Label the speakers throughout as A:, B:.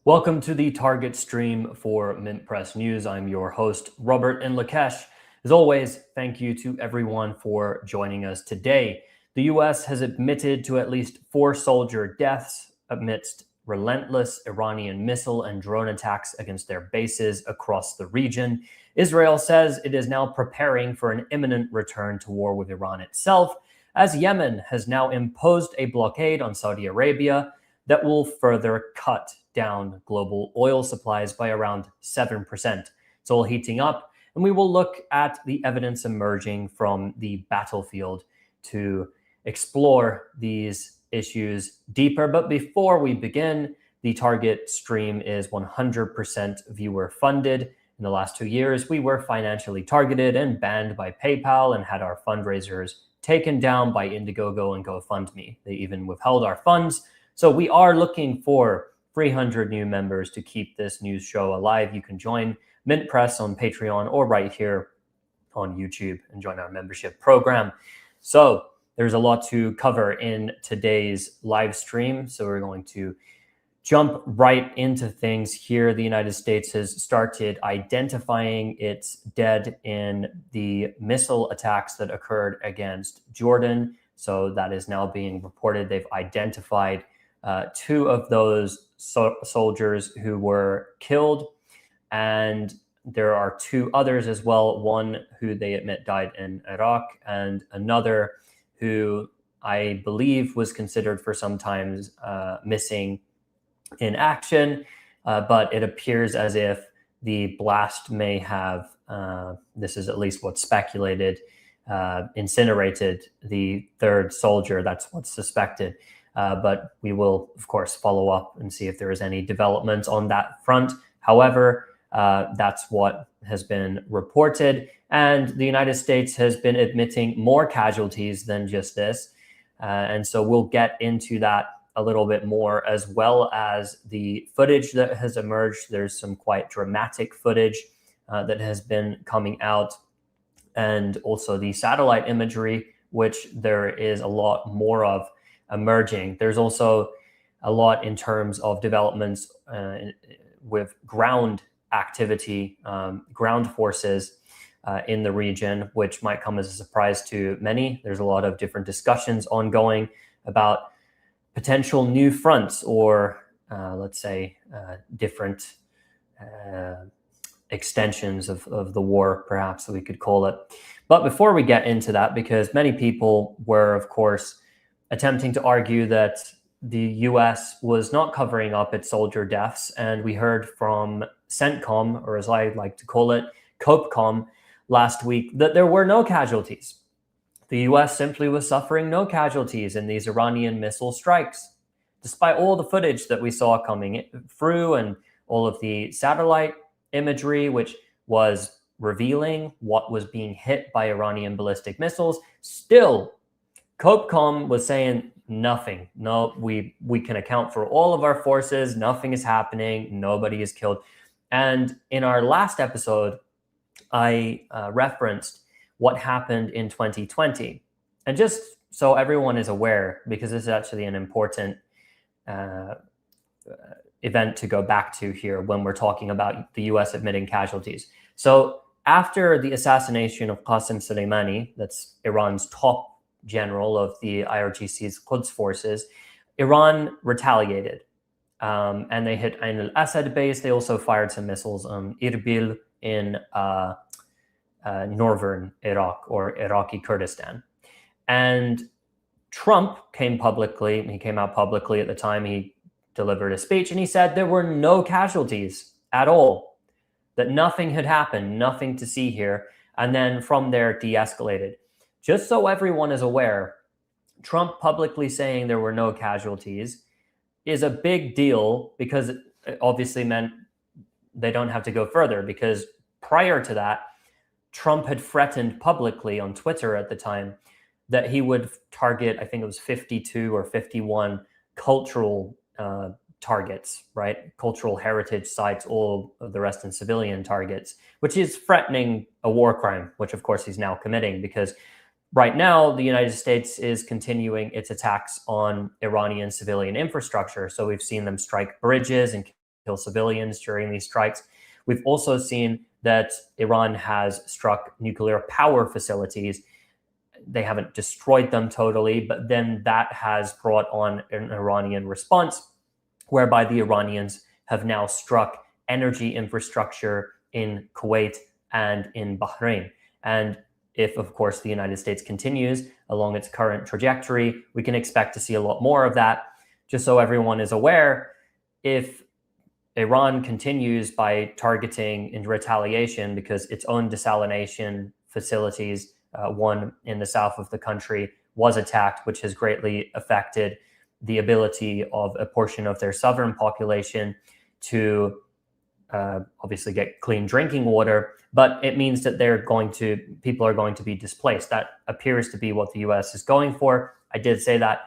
A: Welcome to the target stream for MINTPRESS News. I'm your host, Robert Inlakesh. As always, thank you to everyone for joining us today. The US has admitted to at least 4 soldier deaths amidst relentless Iranian missile and drone attacks against their bases across the region. Israel says it is now preparing for an imminent return to war with Iran itself, as Yemen has now imposed a blockade on Saudi Arabia that will further cut down global oil supplies by around 7%. It's all heating up, and we will look at the evidence emerging from the battlefield to explore these issues deeper. But before we begin, the target stream is 100% viewer funded. In the last 2 years, we were financially targeted and banned by PayPal and had our fundraisers taken down by Indiegogo and GoFundMe. They even withheld our funds. So we are looking for 300 new members to keep this news show alive. You can join MINTPRESS on Patreon or right here on YouTube and join our membership program. So there's a lot to cover in today's live stream. So we're going to jump right into things here. The United States has started identifying its dead in the missile attacks that occurred against Jordan. So that is now being reported. They've identified 2 of those soldiers who were killed, and there are 2 others as well. One who they admit died in Iraq, and another who I believe was considered for some time missing in action, but it appears as if the blast may have, this is at least what's speculated, incinerated the 3rd soldier. That's what's suspected. But we will, of course, follow up and see if there is any developments on that front. However, that's what has been reported. And the United States has been admitting more casualties than just this. And so we'll get into that a little bit more, as well as the footage that has emerged. There's some quite dramatic footage that has been coming out, and also the satellite imagery, which there is a lot more of emerging. There's also a lot in terms of developments with ground activity, ground forces in the region, which might come as a surprise to many. There's a lot of different discussions ongoing about potential new fronts, or let's say different extensions of the war, perhaps we could call it. But before we get into that, because many people were, of course, attempting to argue that the US was not covering up its soldier deaths. And we heard from CENTCOM, or as I like to call it, COPCOM, last week, that there were no casualties. The US simply was suffering no casualties in these Iranian missile strikes, despite all the footage that we saw coming through and all of the satellite imagery, which was revealing what was being hit by Iranian ballistic missiles. Still, COPCOM was saying nothing. No, we can account for all of our forces. Nothing is happening. Nobody is killed. And in our last episode, I referenced what happened in 2020. And just so everyone is aware, because this is actually an important event to go back to here when we're talking about the US admitting casualties. So after the assassination of Qasem Soleimani, that's Iran's top general of the IRGC's Quds forces, Iran retaliated. And they hit Ain al-Assad base. They also fired some missiles on Erbil in northern Iraq, or Iraqi Kurdistan. And Trump came out publicly at the time. He delivered a speech and he said there were no casualties at all, that nothing had happened, nothing to see here. And then from there, de-escalated. Just so everyone is aware, Trump publicly saying there were no casualties is a big deal, because it obviously meant they don't have to go further, because prior to that, Trump had threatened publicly on Twitter at the time that he would target, I think it was 52 or 51 cultural targets, right? Cultural heritage sites, all of the rest in civilian targets, which is threatening a war crime, which of course he's now committing, because right now the United States is continuing its attacks on Iranian civilian infrastructure. So we've seen them strike bridges and kill civilians during these strikes. We've also seen that Iran has struck nuclear power facilities. They haven't destroyed them totally, but then that has brought on an Iranian response, whereby the Iranians have now struck energy infrastructure in Kuwait and in Bahrain. And if, of course, the United States continues along its current trajectory, we can expect to see a lot more of that. Just so everyone is aware, if Iran continues by targeting in retaliation because its own desalination facilities, one in the south of the country, was attacked, which has greatly affected the ability of a portion of their southern population to obviously get clean drinking water, but it means that people are going to be displaced. That appears to be what the US is going for. I did say that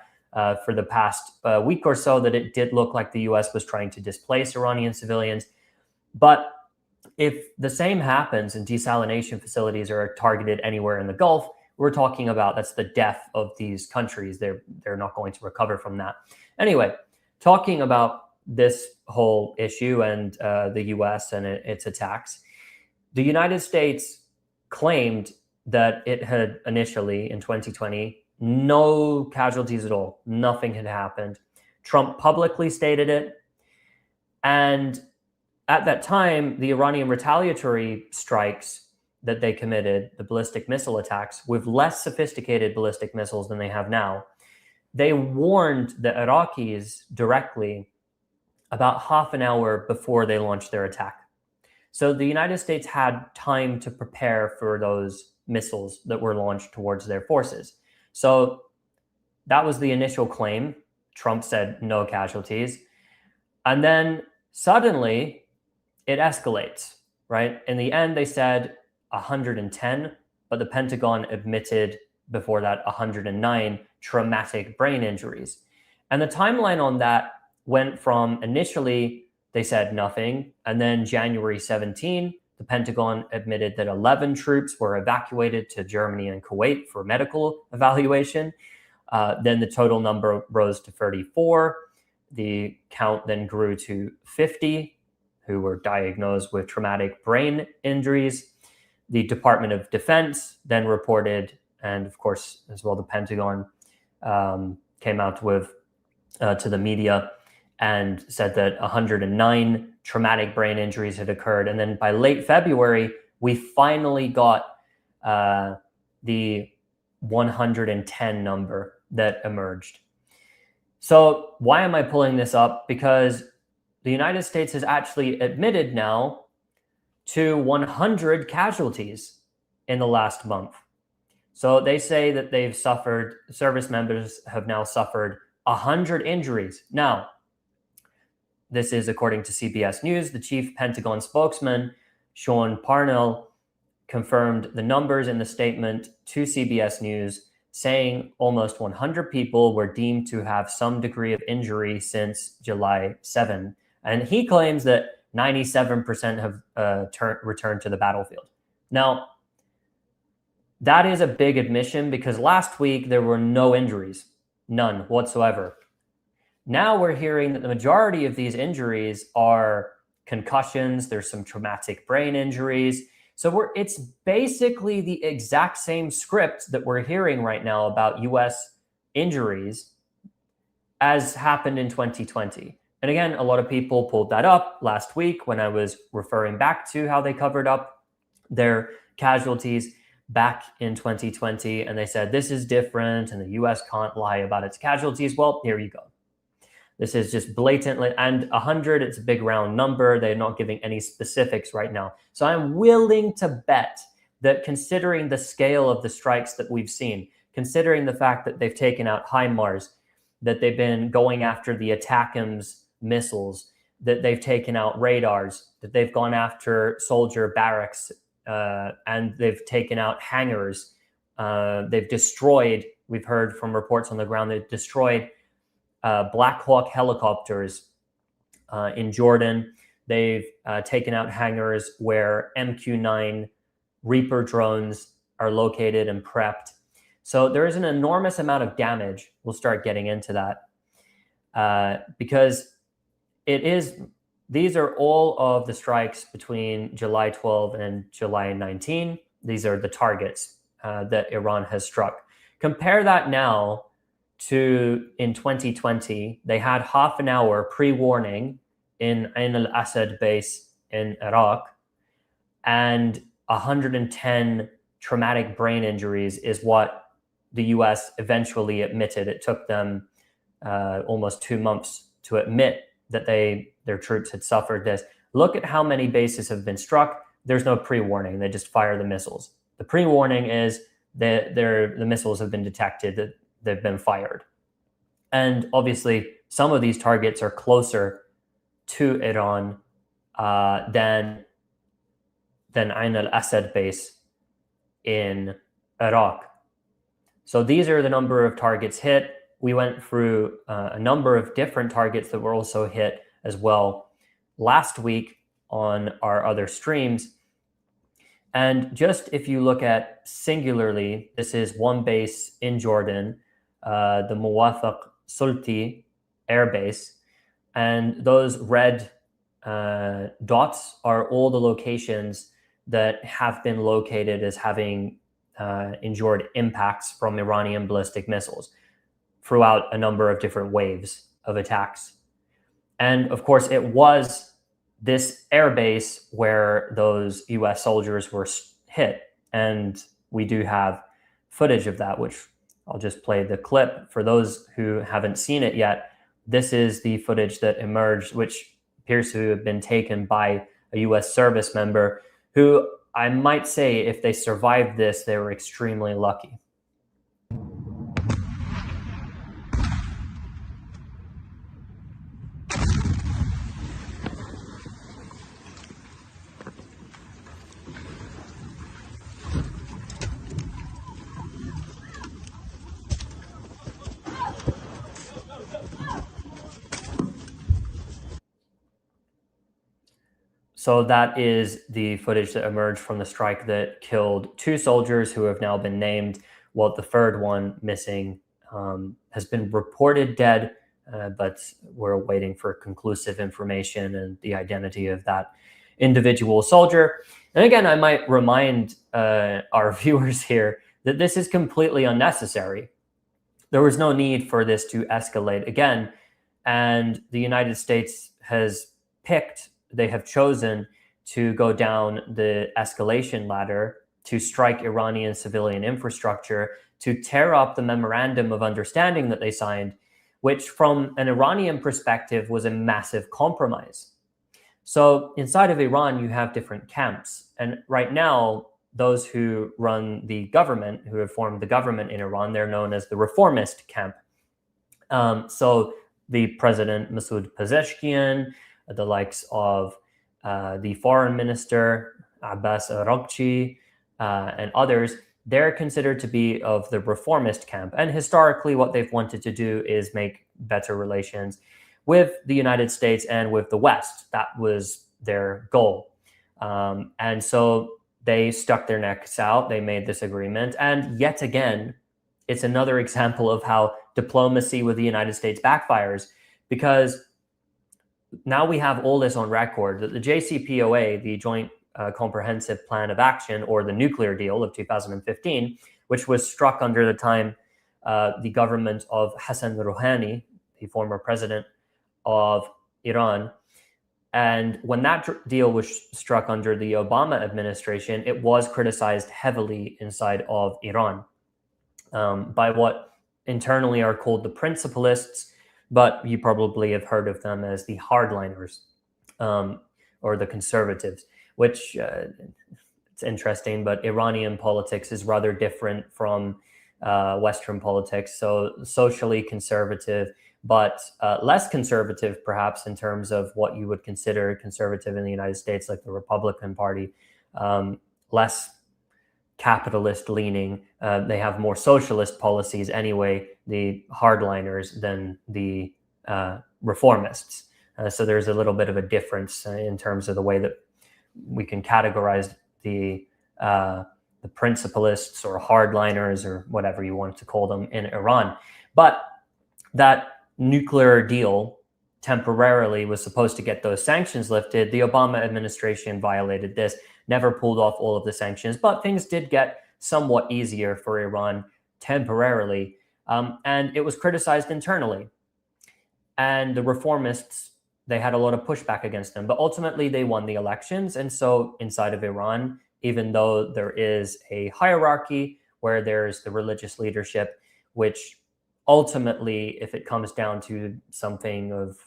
A: for the past week or so, that it did look like the US was trying to displace Iranian civilians. But if the same happens and desalination facilities are targeted anywhere in the Gulf, we're talking about that's the death of these countries. They're not going to recover from that. Anyway, talking about this whole issue and the US and its attacks, the United States claimed that it had initially in 2020 no casualties at all. Nothing had happened. Trump publicly stated it. And at that time, the Iranian retaliatory strikes that they committed, the ballistic missile attacks with less sophisticated ballistic missiles than they have now, they warned the Iraqis directly about half an hour before they launched their attack. So the United States had time to prepare for those missiles that were launched towards their forces. So that was the initial claim. Trump said no casualties. And then suddenly it escalates, right? In the end, they said 110, but the Pentagon admitted before that 109 traumatic brain injuries. And the timeline on that went from initially they said nothing, and then January 17, the Pentagon admitted that 11 troops were evacuated to Germany and Kuwait for medical evaluation. Then the total number rose to 34. The count then grew to 50 who were diagnosed with traumatic brain injuries. The Department of Defense then reported, and of course, as well, the Pentagon came out with to the media and said that 109 traumatic brain injuries had occurred. And then by late February, we finally got the 110 number that emerged. So why am I pulling this up? Because the United States has actually admitted now to 100 casualties in the last month. So they say that service members have now suffered 100 injuries. Now, this is according to CBS News. The chief Pentagon spokesman, Sean Parnell, confirmed the numbers in the statement to CBS News, saying almost 100 people were deemed to have some degree of injury since July 7. And he claims that 97% have returned to the battlefield. Now, that is a big admission because last week there were no injuries, none whatsoever. Now we're hearing that the majority of these injuries are concussions. There's some traumatic brain injuries. So it's basically the exact same script that we're hearing right now about US injuries as happened in 2020. And again, a lot of people pulled that up last week when I was referring back to how they covered up their casualties back in 2020. And they said, this is different and the US can't lie about its casualties. Well, here you go. This is just blatantly, and 100, it's a big round number. They're not giving any specifics right now. So I'm willing to bet that considering the scale of the strikes that we've seen, considering the fact that they've taken out HIMARS, that they've been going after the ATACMS missiles, that they've taken out radars, that they've gone after soldier barracks, and they've taken out hangars. They've destroyed, we've heard from reports on the ground, they've destroyed Black Hawk helicopters in Jordan. They've taken out hangars where MQ-9 Reaper drones are located and prepped. So there is an enormous amount of damage. We'll start getting into that because it is these are all of the strikes between July 12 and July 19. These are the targets that Iran has struck. Compare that now to in 2020, they had half an hour pre-warning in Ain al-Assad base in Iraq, and 110 traumatic brain injuries is what the US eventually admitted. It took them almost 2 months to admit that their troops had suffered this. Look at how many bases have been struck. There's no pre-warning. They just fire the missiles. The pre-warning is that the missiles have been detected, that they've been fired. And obviously, some of these targets are closer to Iran than Ain al-Assad base in Iraq. So these are the number of targets hit. We went through a number of different targets that were also hit as well last week on our other streams. And just if you look at singularly, this is one base in Jordan, the Muwafaq Sulti Air Base. And those red dots are all the locations that have been located as having endured impacts from Iranian ballistic missiles throughout a number of different waves of attacks. And of course, it was this air base where those US soldiers were hit. And we do have footage of that, which I'll just play the clip. For those who haven't seen it yet, this is the footage that emerged, which appears to have been taken by a US service member who, I might say, if they survived this, they were extremely lucky. So that is the footage that emerged from the strike that killed 2 soldiers who have now been named, while the third one missing has been reported dead, but we're waiting for conclusive information and the identity of that individual soldier. And again, I might remind our viewers here that this is completely unnecessary. There was no need for this to escalate again. And the United States they have chosen to go down the escalation ladder to strike Iranian civilian infrastructure, to tear up the memorandum of understanding that they signed, which from an Iranian perspective was a massive compromise. So inside of Iran, you have different camps. And right now, those who run the government, who have formed the government in Iran, they're known as the reformist camp. So the president, Masoud Pezeshkian, the likes of the foreign minister, Abbas Araghchi, and others, they're considered to be of the reformist camp. And historically, what they've wanted to do is make better relations with the United States and with the West. That was their goal. And so they stuck their necks out. They made this agreement. And yet again, it's another example of how diplomacy with the United States backfires, because now we have all this on record that the JCPOA, the Joint Comprehensive Plan of Action, or the nuclear deal of 2015, which was struck under the time the government of Hassan Rouhani, the former president of Iran. And when that deal was struck under the Obama administration, it was criticized heavily inside of Iran by what internally are called the principalists, but you probably have heard of them as the hardliners or the conservatives, which it's interesting, but Iranian politics is rather different from Western politics. So socially conservative, but less conservative perhaps in terms of what you would consider conservative in the United States, like the Republican Party, less capitalist leaning. They have more socialist policies anyway, the hardliners, than the reformists. So there's a little bit of a difference in terms of the way that we can categorize the principalists or hardliners or whatever you want to call them in Iran. But that nuclear deal temporarily was supposed to get those sanctions lifted. The Obama administration violated this, never pulled off all of the sanctions, but things did get somewhat easier for Iran temporarily. And it was criticized internally. And the reformists, they had a lot of pushback against them, but ultimately they won the elections. And so inside of Iran, even though there is a hierarchy where there's the religious leadership, which ultimately, if it comes down to something of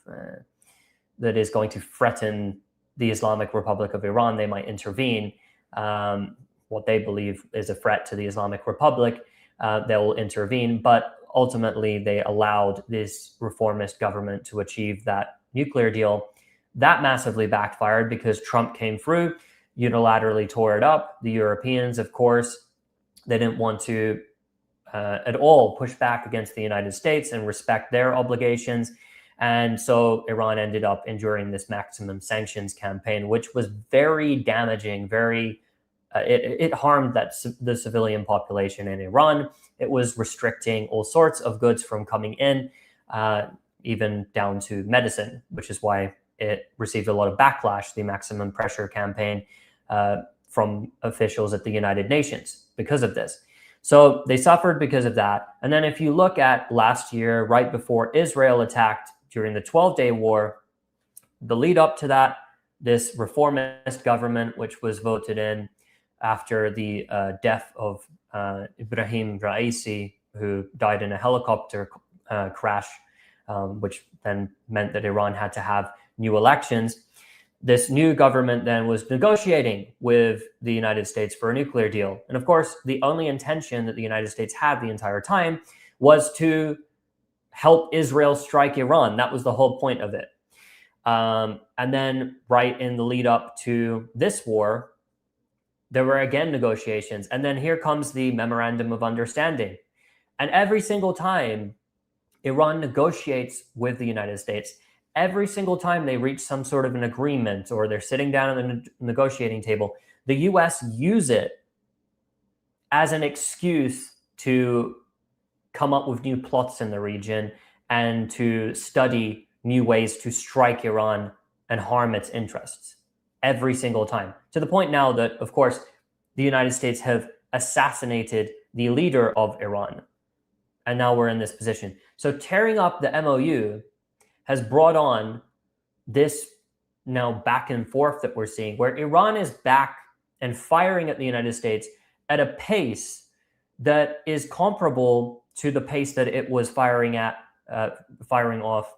A: that is going to threaten the Islamic Republic of Iran, they might intervene. What they believe is a threat to the Islamic Republic, they will intervene. But ultimately, they allowed this reformist government to achieve that nuclear deal. That massively backfired because Trump came through, unilaterally tore it up. The Europeans, of course, they didn't want to at all push back against the United States and respect their obligations. And so Iran ended up enduring this maximum sanctions campaign, which was very damaging, it harmed the civilian population in Iran. It was restricting all sorts of goods from coming in, even down to medicine, which is why it received a lot of backlash, the maximum pressure campaign from officials at the United Nations because of this. So they suffered because of that. And then if you look at last year, right before Israel attacked during the 12-day war, the lead up to that, this reformist government, which was voted in after the death of Ibrahim Raisi, who died in a helicopter crash, which then meant that Iran had to have new elections. This new government then was negotiating with the United States for a nuclear deal. And of course, the only intention that the United States had the entire time was to help Israel strike Iran. That was the whole point of it. And then right in the lead up to this war, there were again negotiations. And then here comes the Memorandum of Understanding. And every single time Iran negotiates with the United States, every single time they reach some sort of an agreement or they're sitting down at the negotiating table, the US use it as an excuse to come up with new plots in the region and to study new ways to strike Iran and harm its interests every single time. To the point now that, of course, the United States have assassinated the leader of Iran. And now we're in this position. So tearing up the MOU has brought on this now back and forth that we're seeing, where Iran is back and firing at the United States at a pace that is comparable to the pace that it was firing off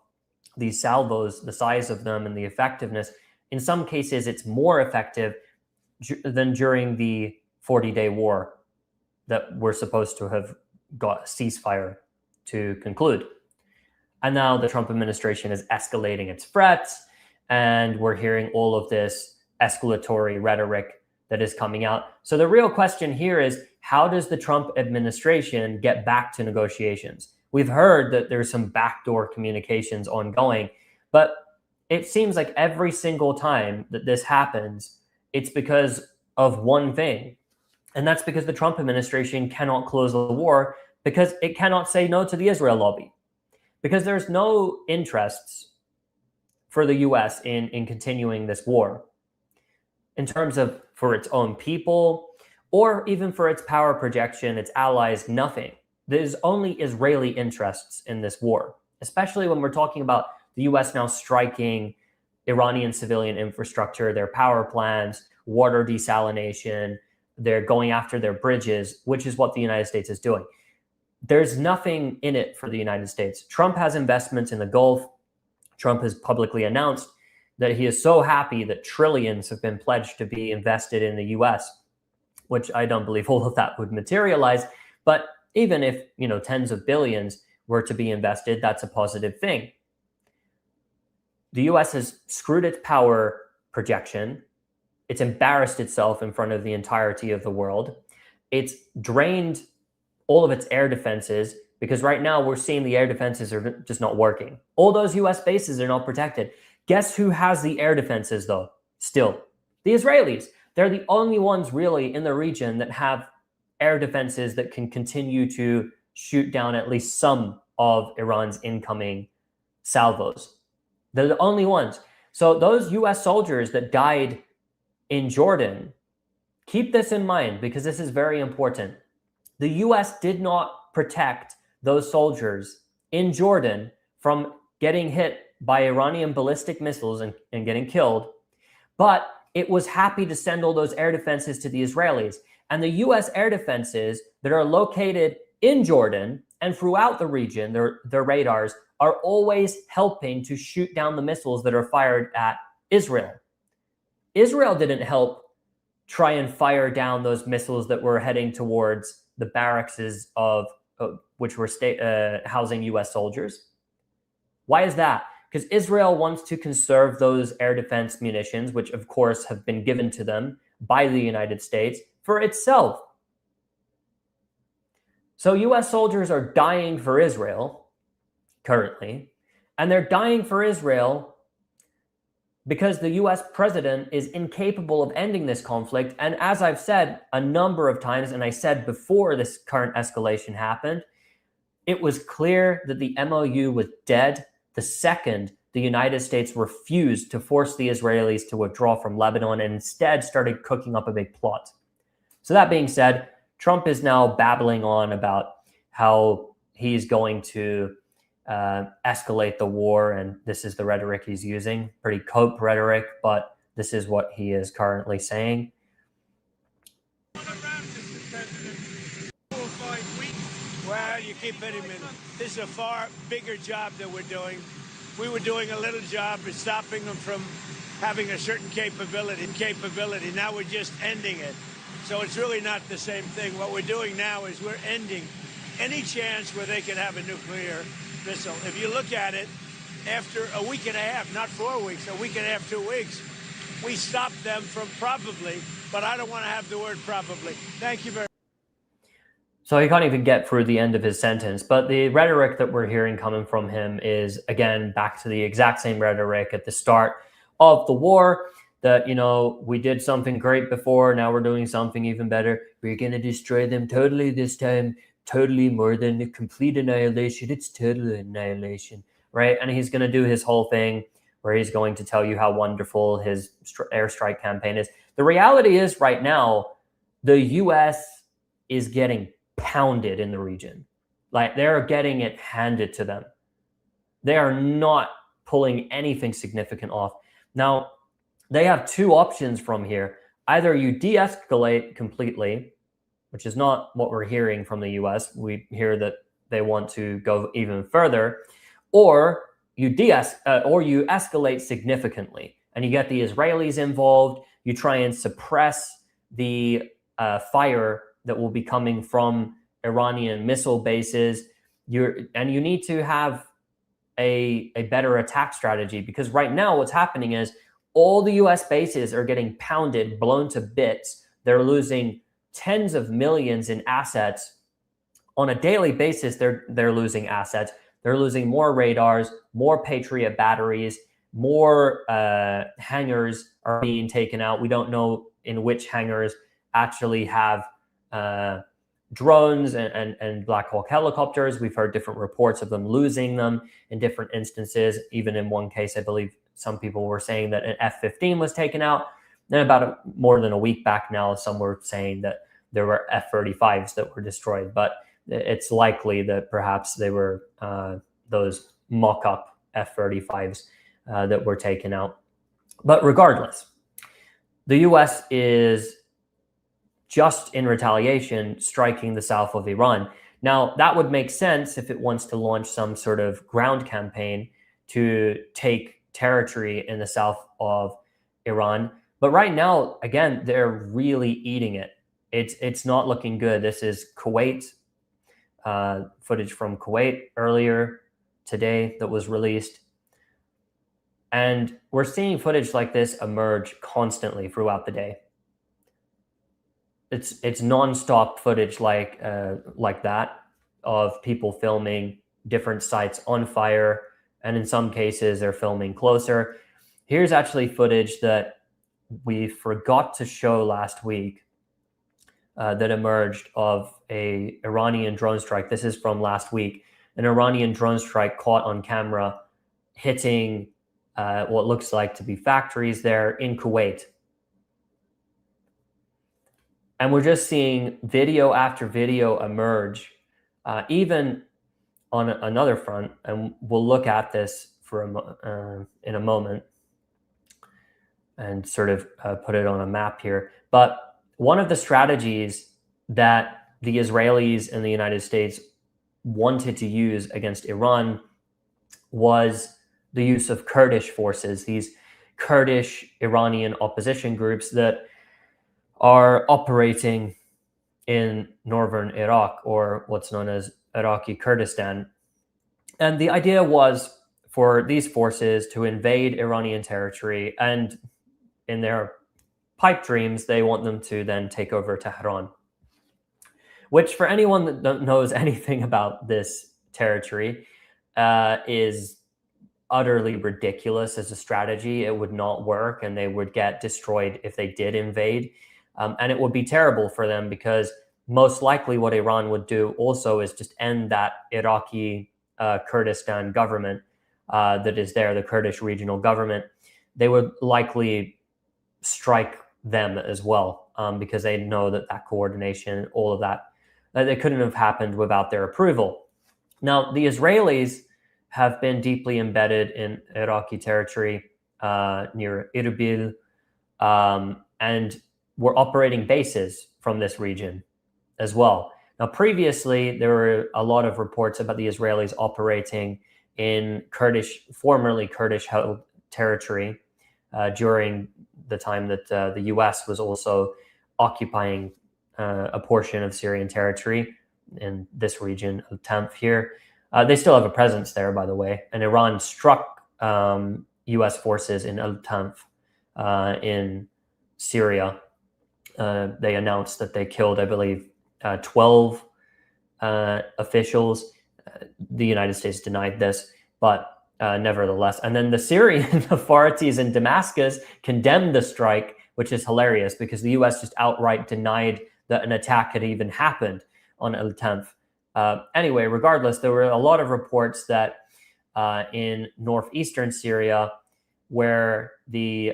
A: these salvos, the size of them and the effectiveness. In some cases, it's more effective than during the 40-day war that we're supposed to have got a ceasefire to conclude. And now the Trump administration is escalating its threats, and we're hearing all of this escalatory rhetoric that is coming out. So the real question here is, how does the Trump administration get back to negotiations? We've heard that there's some backdoor communications ongoing, but it seems like every single time that this happens, it's because of one thing. And that's because the Trump administration cannot close the war because it cannot say no to the Israel lobby. Because there's no interests for the US in continuing this war in terms of for its own people or even for its power projection, its allies, nothing. There's only Israeli interests in this war, especially when we're talking about the US now striking Iranian civilian infrastructure, their power plants, water desalination. They're going after their bridges, which is what the United States is doing. There's nothing in it for the United States. Trump has investments in the Gulf. Trump has publicly announced that he is so happy that trillions have been pledged to be invested in the US, which I don't believe all of that would materialize. But even if, tens of billions were to be invested, that's a positive thing. The US has screwed its power projection. It's embarrassed itself in front of the entirety of the world. It's drained all of its air defenses, because right now we're seeing the air defenses are just not working. All those US bases are not protected. Guess who has the air defenses though? Still, the Israelis. They're the only ones really in the region that have air defenses that can continue to shoot down at least some of Iran's incoming salvos. They're the only ones. So those US soldiers that died in Jordan, keep this in mind because this is very important. The US did not protect those soldiers in Jordan from getting hit by Iranian ballistic missiles and getting killed, but it was happy to send all those air defenses to the Israelis. And the US air defenses that are located in Jordan and throughout the region, their radars are always helping to shoot down the missiles that are fired at Israel. Israel didn't help try and fire down those missiles that were heading towards the barracks of which were housing US soldiers. Why is that? Because Israel wants to conserve those air defense munitions, which of course have been given to them by the United States, for itself. So US soldiers are dying for Israel currently, and they're dying for Israel because the US president is incapable of ending this conflict. And as I've said a number of times, and I said before this current escalation happened, it was clear that the MOU was dead the second the United States refused to force the Israelis to withdraw from Lebanon and instead started cooking up a big plot. So that being said, Trump is now babbling on about how he's going to escalate the war, and this is the rhetoric he's using. Pretty cope rhetoric, but this is what he is currently saying.
B: Well, you keep hitting me. This is a far bigger job that we're doing. We were doing a little job of stopping them from having a certain capability. Now we're just ending it. So it's really not the same thing. What we're doing now is we're ending any chance where they could have a nuclear missile. If you look at it, after a week and a half, not 4 weeks, a week and a half, 2 weeks, we stopped them from probably, but I don't want to have the word probably. Thank you very much.
A: So he can't even get through the end of his sentence. But the rhetoric that we're hearing coming from him is, again, back to the exact same rhetoric at the start of the war, that, you know, we did something great before, now we're doing something even better. We're going to destroy them totally this time, totally, more than a complete annihilation. It's total annihilation, right? And he's going to do his whole thing where he's going to tell you how wonderful his airstrike campaign is. The reality is right now, the US is getting pounded in the region. Like, they're getting it handed to them. They are not pulling anything significant off. Now, they have two options from here. Either you de-escalate completely, which is not what we're hearing from the US. We hear that they want to go even further, or you escalate significantly and you get the Israelis involved. You try and suppress the fire that will be coming from Iranian missile bases. You need to have a better attack strategy, because right now what's happening is all the US bases are getting pounded, blown to bits. They're losing tens of millions in assets on a daily basis. They're losing assets. They're losing more radars, more Patriot batteries, more hangars are being taken out. We don't know in which hangars actually have drones and Black Hawk helicopters. We've heard different reports of them losing them in different instances. Even in one case, I believe some people were saying that an F-15 was taken out. Then about more than a week back now, some were saying that there were F-35s that were destroyed. But it's likely that perhaps they were those mock-up F-35s that were taken out. But regardless, the US is just in retaliation striking the south of Iran. Now, that would make sense if it wants to launch some sort of ground campaign to take territory in the south of Iran. But right now, again, they're really eating it. It's not looking good. This is Kuwait, footage from Kuwait earlier today that was released. And we're seeing footage like this emerge constantly throughout the day. It's nonstop footage like that of people filming different sites on fire, and in some cases they're filming closer. Here's actually footage that we forgot to show last week that emerged of a Iranian drone strike. This is from last week. An Iranian drone strike caught on camera hitting what looks like to be factories there in Kuwait. And we're just seeing video after video emerge, even on another front, and we'll look at this in a moment and sort of put it on a map here. But one of the strategies that the Israelis and the United States wanted to use against Iran was the use of Kurdish forces, these Kurdish Iranian opposition groups that are operating in northern Iraq, or what's known as Iraqi Kurdistan. And the idea was for these forces to invade Iranian territory, and in their pipe dreams, they want them to then take over Tehran, which for anyone that knows anything about this territory is utterly ridiculous as a strategy. It would not work, and they would get destroyed if they did invade. And it would be terrible for them, because most likely what Iran would do also is just end that Iraqi Kurdistan government that is there, the Kurdish regional government. They would likely strike them as well, because they know that coordination, all of that, it couldn't have happened without their approval. Now, the Israelis have been deeply embedded in Iraqi territory near Erbil, and were operating bases from this region as well. Now, previously, there were a lot of reports about the Israelis operating in formerly Kurdish-held territory during the time that the U.S. was also occupying a portion of Syrian territory in this region of Tanf here. They still have a presence there, by the way. And Iran struck U.S. forces in Al-Tanf in Syria. They announced that they killed, I believe, 12 officials. The United States denied this, but nevertheless. And then the Syrian authorities in Damascus condemned the strike, which is hilarious because the U.S. just outright denied that an attack had even happened on Al-Tanf. Anyway, regardless, there were a lot of reports that in northeastern Syria, where the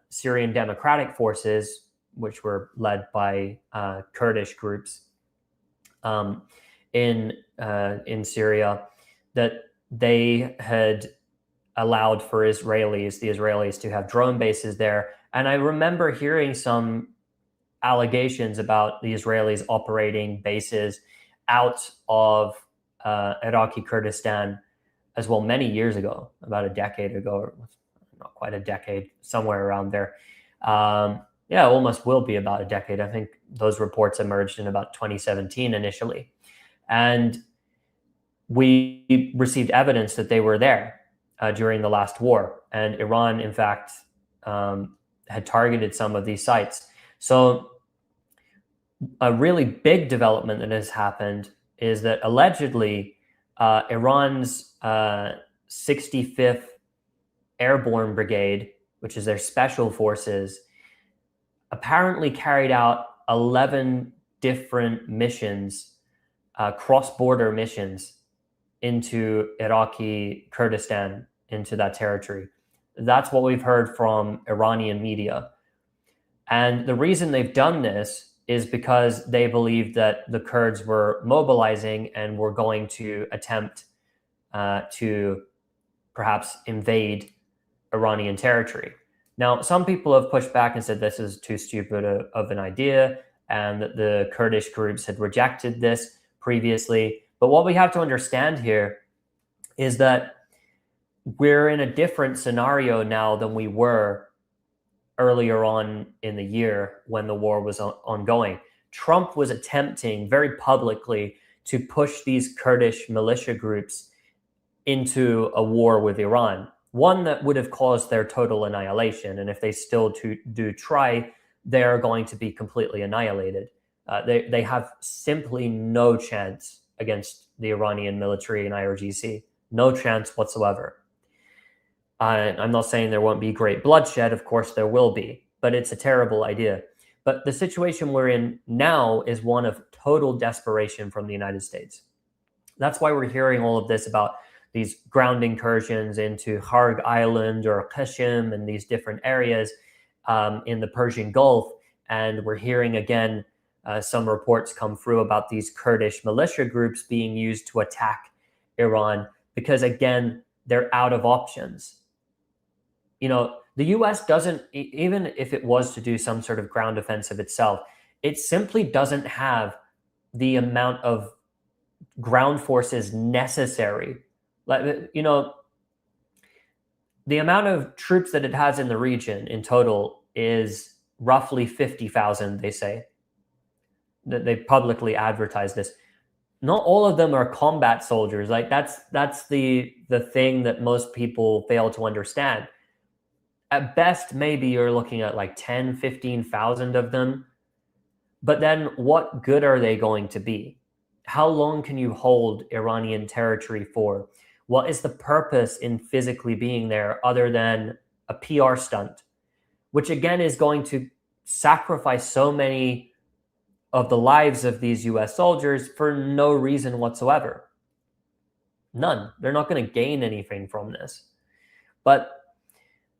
A: Syrian Democratic Forces, which were led by Kurdish groups in Syria, that they had allowed for the Israelis to have drone bases there. And I remember hearing some allegations about the Israelis operating bases out of Iraqi Kurdistan as well many years ago, about a decade ago, or not quite a decade, somewhere around there. Yeah, almost will be about a decade. I think those reports emerged in about 2017 initially. And we received evidence that they were there during the last war. And Iran, in fact, had targeted some of these sites. So a really big development that has happened is that allegedly Iran's 65th Airborne Brigade, which is their special forces, apparently carried out 11 different missions, cross-border missions into Iraqi Kurdistan, into that territory. That's what we've heard from Iranian media. And the reason they've done this is because they believed that the Kurds were mobilizing and were going to attempt to perhaps invade Iranian territory. Now, some people have pushed back and said this is too stupid of an idea, and that the Kurdish groups had rejected this previously. But what we have to understand here is that we're in a different scenario now than we were earlier on in the year when the war was ongoing. Trump was attempting very publicly to push these Kurdish militia groups into a war with Iran, one that would have caused their total annihilation. And if they still do try, they're going to be completely annihilated. They have simply no chance against the Iranian military and IRGC, no chance whatsoever. I'm not saying there won't be great bloodshed. Of course, there will be, but it's a terrible idea. But the situation we're in now is one of total desperation from the United States. That's why we're hearing all of this about these ground incursions into Harg Island or Qashim and these different areas in the Persian Gulf. And we're hearing again some reports come through about these Kurdish militia groups being used to attack Iran because, again, they're out of options. You know, the US doesn't, even if it was to do some sort of ground offensive itself, it simply doesn't have the amount of ground forces necessary. Like, you know, the amount of troops that it has in the region in total is roughly 50,000, they say. They publicly advertise this. Not all of them are combat soldiers. Like that's the thing that most people fail to understand. At best, maybe you're looking at like 10, 15,000 of them. But then what good are they going to be? How long can you hold Iranian territory for? What is the purpose in physically being there other than a PR stunt, which again is going to sacrifice so many of the lives of these US soldiers for no reason whatsoever? None. They're not going to gain anything from this. But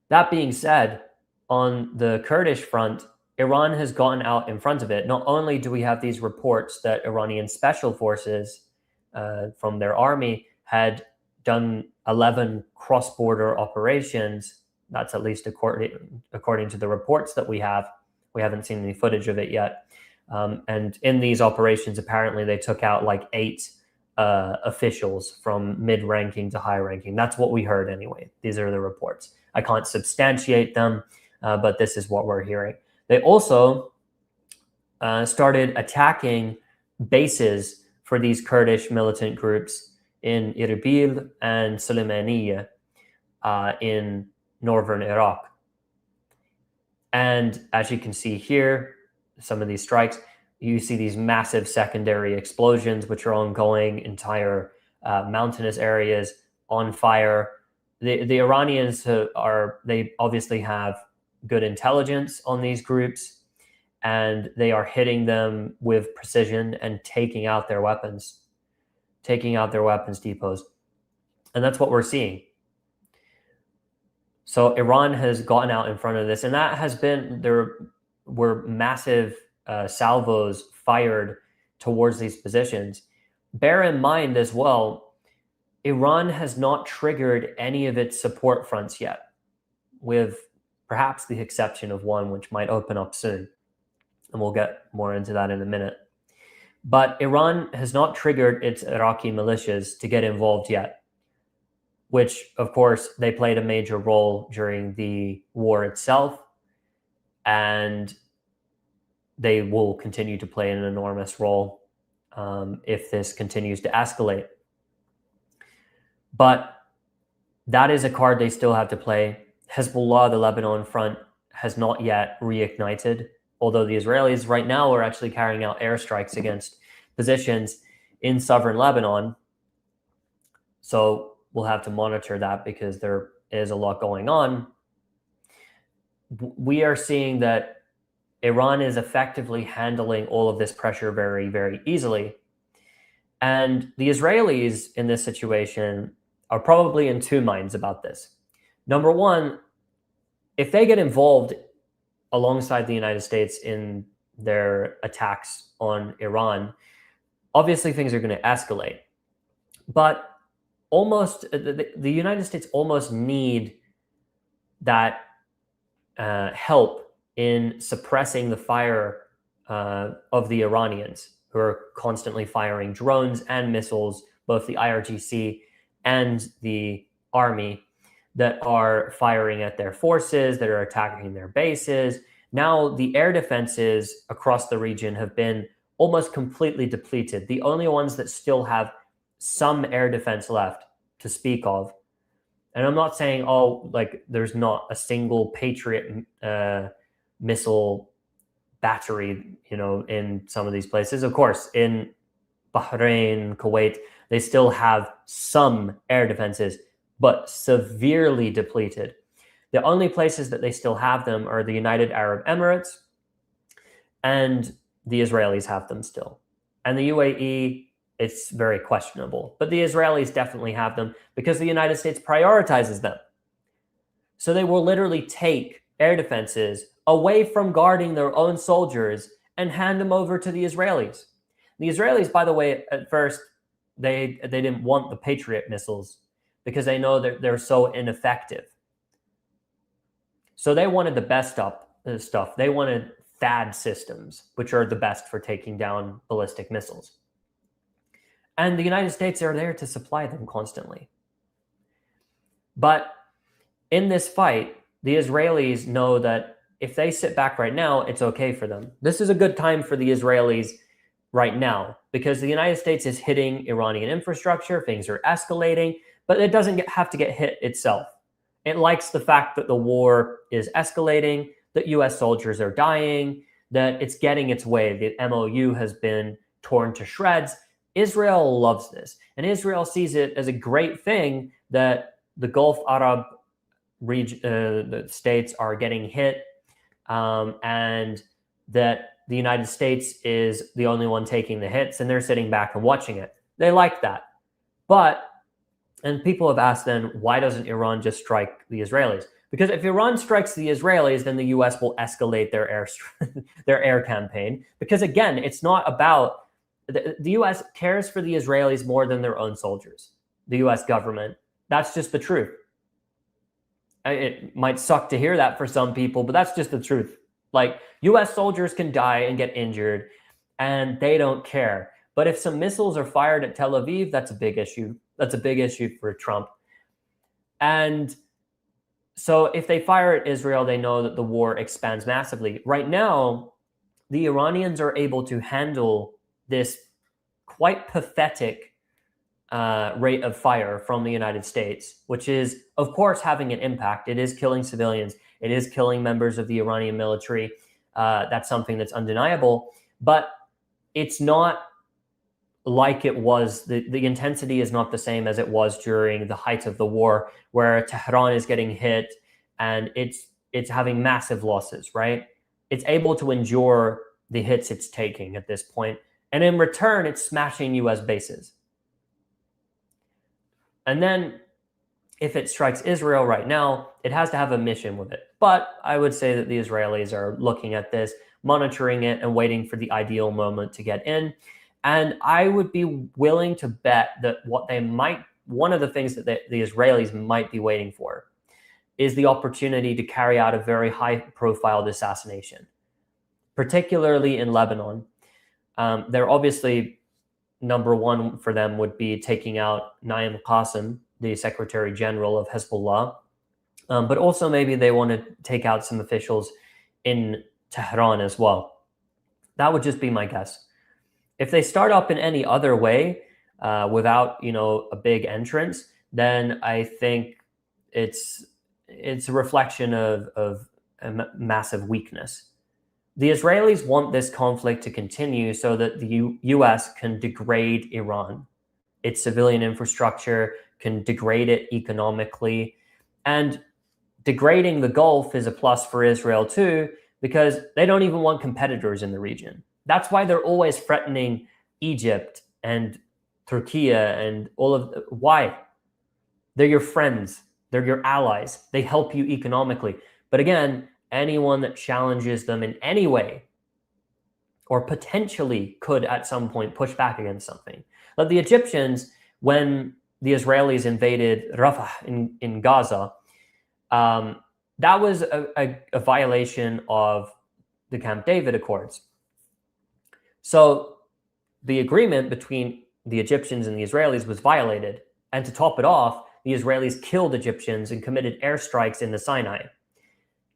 A: that being said, on the Kurdish front, Iran has gotten out in front of it. Not only do we have these reports that Iranian special forces from their army had done 11 cross-border operations. That's at least according to the reports that we have. We haven't seen any footage of it yet. And in these operations, apparently they took out like 8 officials from mid-ranking to high-ranking. That's what we heard anyway. These are the reports. I can't substantiate them, but this is what we're hearing. They also started attacking bases for these Kurdish militant groups in Erbil and Suleimaniye in northern Iraq. And as you can see here, some of these strikes, you see these massive secondary explosions, which are ongoing, entire mountainous areas on fire. The Iranians they obviously have good intelligence on these groups, and they are hitting them with precision and taking out their weapons depots. And that's what we're seeing. So Iran has gotten out in front of this, and that has been, there were massive salvos fired towards these positions. Bear in mind as well, Iran has not triggered any of its support fronts yet, with perhaps the exception of one, which might open up soon. And we'll get more into that in a minute. But Iran has not triggered its Iraqi militias to get involved yet, which, of course, they played a major role during the war itself. And they will continue to play an enormous role if this continues to escalate. But that is a card they still have to play. Hezbollah, the Lebanon front, has not yet reignited, although the Israelis right now are actually carrying out airstrikes against positions in southern Lebanon. So we'll have to monitor that because there is a lot going on. We are seeing that Iran is effectively handling all of this pressure very, very easily. And the Israelis in this situation are probably in two minds about this. Number one, if they get involved alongside the United States in their attacks on Iran, obviously things are going to escalate. But the United States almost need that help in suppressing the fire of the Iranians, who are constantly firing drones and missiles, both the IRGC and the army, that are firing at their forces, that are attacking their bases. Now, the air defenses across the region have been almost completely depleted. The only ones that still have some air defense left to speak of, and I'm not saying, oh, like there's not a single Patriot missile battery, in some of these places. Of course, in Bahrain, Kuwait, they still have some air defenses, but severely depleted. The only places that they still have them are the United Arab Emirates, and the Israelis have them still. And the UAE it's very questionable. But the Israelis definitely have them because the United States prioritizes them. So they will literally take air defenses away from guarding their own soldiers and hand them over to the Israelis. The Israelis, by the way, at first, they didn't want the Patriot missiles because they know that they're so ineffective. So they wanted the best stuff. They wanted THAAD systems, which are the best for taking down ballistic missiles. And the United States are there to supply them constantly. But in this fight, the Israelis know that if they sit back right now, it's okay for them. This is a good time for the Israelis right now because the United States is hitting Iranian infrastructure, things are escalating, but it doesn't have to get hit itself. It likes the fact that the war is escalating, that US soldiers are dying, that it's getting its way. The MOU has been torn to shreds. Israel loves this. And Israel sees it as a great thing that the Gulf Arab region, the states are getting hit, and that the United States is the only one taking the hits, and they're sitting back and watching it. They like that. And people have asked then, why doesn't Iran just strike the Israelis? Because if Iran strikes the Israelis, then the US will escalate their air campaign. Because again, it's not about, the US cares for the Israelis more than their own soldiers, the US government. That's just the truth. It might suck to hear that for some people, but that's just the truth. Like, US soldiers can die and get injured, and they don't care. But if some missiles are fired at Tel Aviv, that's a big issue. That's a big issue for Trump. And so if they fire at Israel, they know that the war expands massively. Right now, the Iranians are able to handle this quite pathetic rate of fire from the United States, which is, of course, having an impact. It is killing civilians. It is killing members of the Iranian military. That's something that's undeniable. But it's not like it was, the intensity is not the same as it was during the height of the war, where Tehran is getting hit and it's having massive losses, right? It's able to endure the hits it's taking at this point. And in return, it's smashing US bases. And then if it strikes Israel right now, it has to have a mission with it. But I would say that the Israelis are looking at this, monitoring it, and waiting for the ideal moment to get in. And I would be willing to bet that one of the things that the Israelis might be waiting for is the opportunity to carry out a very high-profile assassination, particularly in Lebanon. They're obviously, number one for them would be taking out Naim Qassem, the Secretary General of Hezbollah. But also maybe they want to take out some officials in Tehran as well. That would just be my guess. If they start up in any other way, without a big entrance, then I think it's a reflection of a massive weakness. The Israelis want this conflict to continue so that the US can degrade Iran. Its civilian infrastructure can degrade it economically. And degrading the Gulf is a plus for Israel too, because they don't even want competitors in the region. That's why they're always threatening Egypt and Turkey and why? They're your friends. They're your allies. They help you economically. But again, anyone that challenges them in any way or potentially could at some point push back against something. Like the Egyptians, when the Israelis invaded Rafah in Gaza, that was a violation of the Camp David Accords. So the agreement between the Egyptians and the Israelis was violated. And to top it off, the Israelis killed Egyptians and committed airstrikes in the Sinai.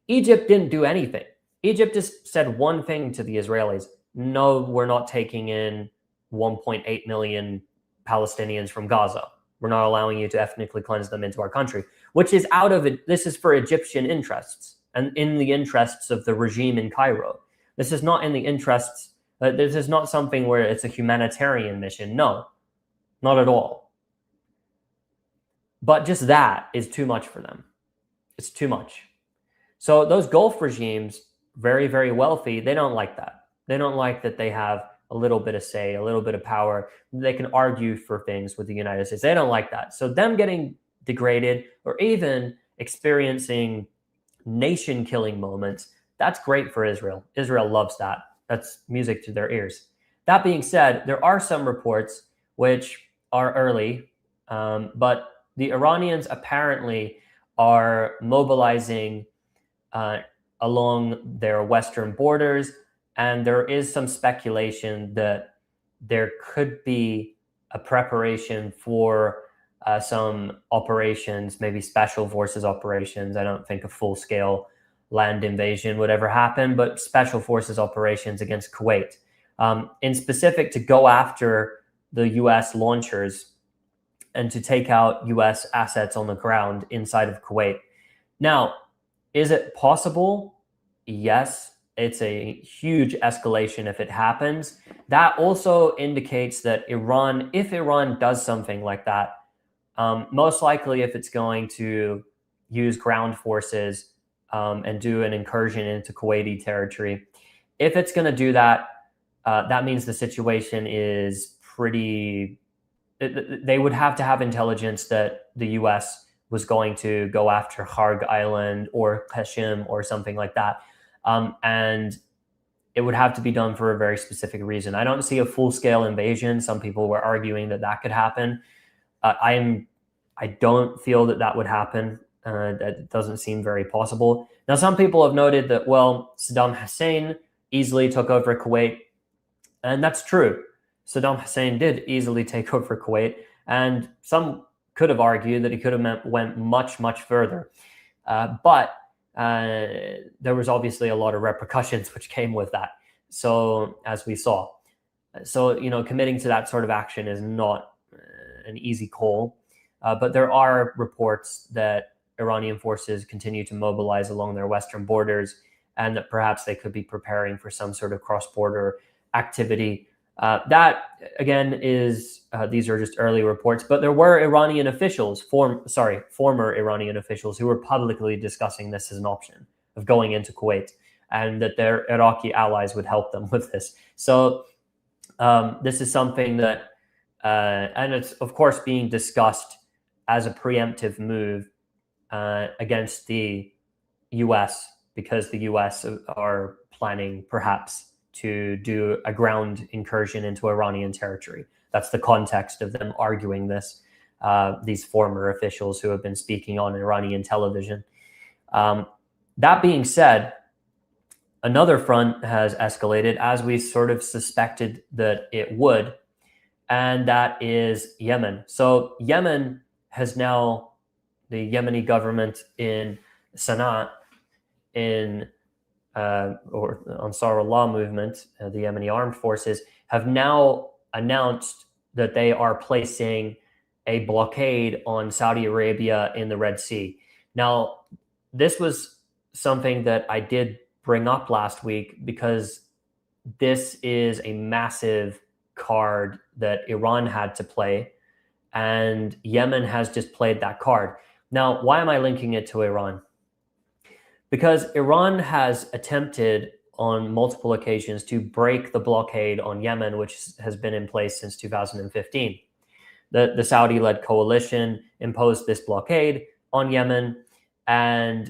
A: Egypt didn't do anything. Egypt just said one thing to the Israelis: no, we're not taking in 1.8 million Palestinians from Gaza. We're not allowing you to ethnically cleanse them into our country, which is out of it. This is for Egyptian interests and in the interests of the regime in Cairo. This is not in the interests. This is not something where it's a humanitarian mission. No, not at all. But just that is too much for them. It's too much. So those Gulf regimes, very, very wealthy, they don't like that. They don't like that they have a little bit of say, a little bit of power. They can argue for things with the United States. They don't like that. So them getting degraded or even experiencing nation-killing moments, that's great for Israel. Israel loves that. That's music to their ears. That being said, there are some reports which are early, but the Iranians apparently are mobilizing along their western borders, and there is some speculation that there could be a preparation for some operations, maybe special forces operations. I don't think a full-scale land invasion would ever happen, but special forces operations against Kuwait, in specific to go after the U.S. launchers and to take out U.S. assets on the ground inside of Kuwait. Now, is it possible? Yes, it's a huge escalation if it happens. That also indicates that Iran, if Iran does something like that, most likely if it's going to use ground forces and do an incursion into Kuwaiti territory, if it's going to do that, that means the situation is pretty... They would have to have intelligence that the U.S. was going to go after Kharg Island or Qashim or something like that. And it would have to be done for a very specific reason. I don't see a full-scale invasion. Some people were arguing that that could happen. I don't feel that that would happen. That doesn't seem very possible. Now, some people have noted that, well, Saddam Hussein easily took over Kuwait, and that's true. Saddam Hussein did easily take over Kuwait, and some could have argued that he could have went much, much further. But there was obviously a lot of repercussions which came with that. So, as we saw. So, committing to that sort of action is not an easy call. But there are reports that Iranian forces continue to mobilize along their western borders, and that perhaps they could be preparing for some sort of cross-border activity. That, again, is, these are just early reports, but there were Iranian officials, former Iranian officials, who were publicly discussing this as an option of going into Kuwait, and that their Iraqi allies would help them with this. So this is something that, and it's, of course, being discussed as a preemptive move against the U.S., because the U.S. are planning, perhaps, to do a ground incursion into Iranian territory. That's the context of them arguing this, these former officials who have been speaking on Iranian television. That being said, another front has escalated, as we sort of suspected that it would, and that is Yemen. So Yemen has now, the Yemeni government in Sana'a, in or Ansarullah movement, the Yemeni armed forces, have now announced that they are placing a blockade on Saudi Arabia in the Red Sea. Now, this was something that I did bring up last week, because this is a massive card that Iran had to play, and Yemen has just played that card. Now, why am I linking it to Iran? Because Iran has attempted on multiple occasions to break the blockade on Yemen, which has been in place since 2015. The Saudi-led coalition imposed this blockade on Yemen, and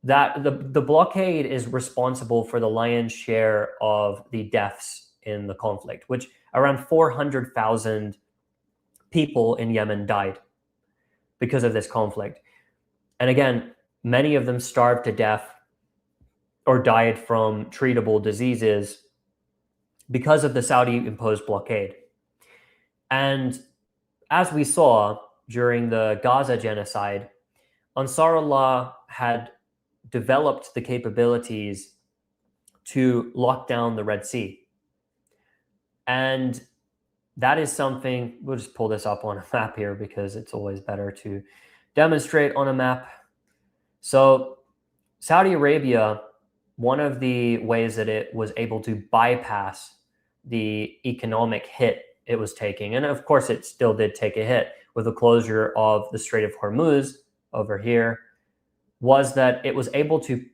A: that the blockade is responsible for the lion's share of the deaths in the conflict, which around 400,000 people in Yemen died because of this conflict. And again, many of them starved to death or died from treatable diseases because of the Saudi-imposed blockade. And as we saw during the Gaza genocide, Ansarullah had developed the capabilities to lock down the Red Sea. And that is something, we'll just pull this up on a map here because it's always better to demonstrate on a map. So Saudi Arabia, one of the ways that it was able to bypass the economic hit it was taking, and of course it still did take a hit with the closure of the Strait of Hormuz over here, was that it was able to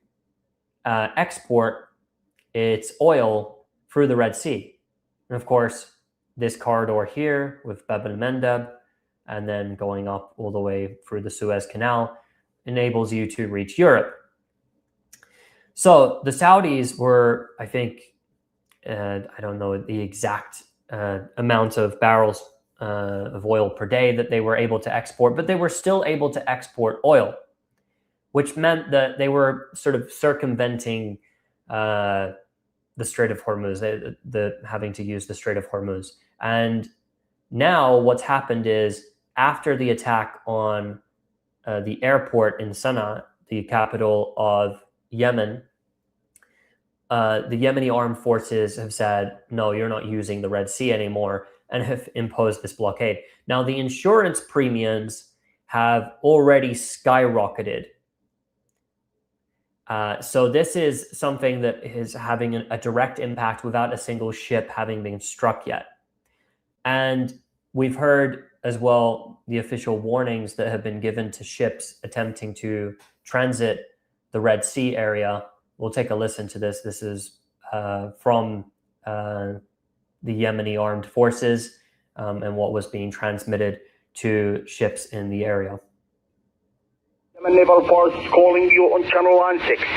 A: export its oil through the Red Sea. And of course, this corridor here with Bab el-Mandeb and then going up all the way through the Suez Canal enables you to reach Europe. So the Saudis were, I think, I don't know the exact amount of barrels of oil per day that they were able to export, but they were still able to export oil, which meant that they were sort of circumventing the Strait of Hormuz, the having to use the Strait of Hormuz. And now what's happened is after the attack on the airport in Sana'a, the capital of Yemen, the Yemeni armed forces have said, no, you're not using the Red Sea anymore, and have imposed this blockade. Now, the insurance premiums have already skyrocketed. So this is something that is having a direct impact without a single ship having been struck yet. And we've heard as well the official warnings that have been given to ships attempting to transit the Red Sea area. We'll take a listen to this. This is from the Yemeni armed forces and what was being transmitted to ships in the area.
C: Yemen Naval Force calling you on Channel 16.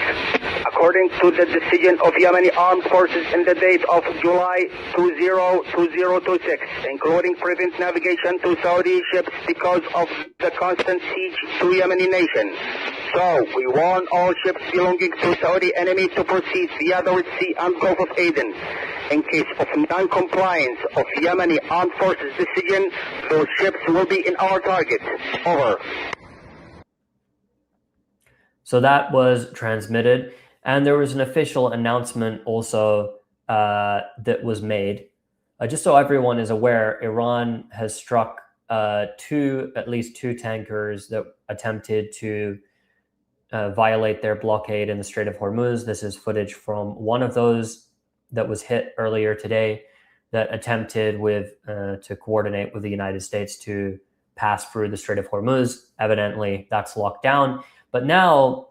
C: According to the decision of Yemeni Armed Forces in the date of July 202026, including prevent navigation to Saudi ships because of the constant siege to Yemeni nation. So, we warn all ships belonging to Saudi enemy to proceed via the Red Sea and Gulf of Aden. In case of non-compliance of Yemeni Armed Forces decision, those ships will be in our target. Over.
A: So that was transmitted, and there was an official announcement also that was made. Just so everyone is aware, Iran has struck at least two tankers that attempted to violate their blockade in the Strait of Hormuz. This is footage from one of those that was hit earlier today that attempted to coordinate with the United States to pass through the Strait of Hormuz. Evidently, that's locked down. But now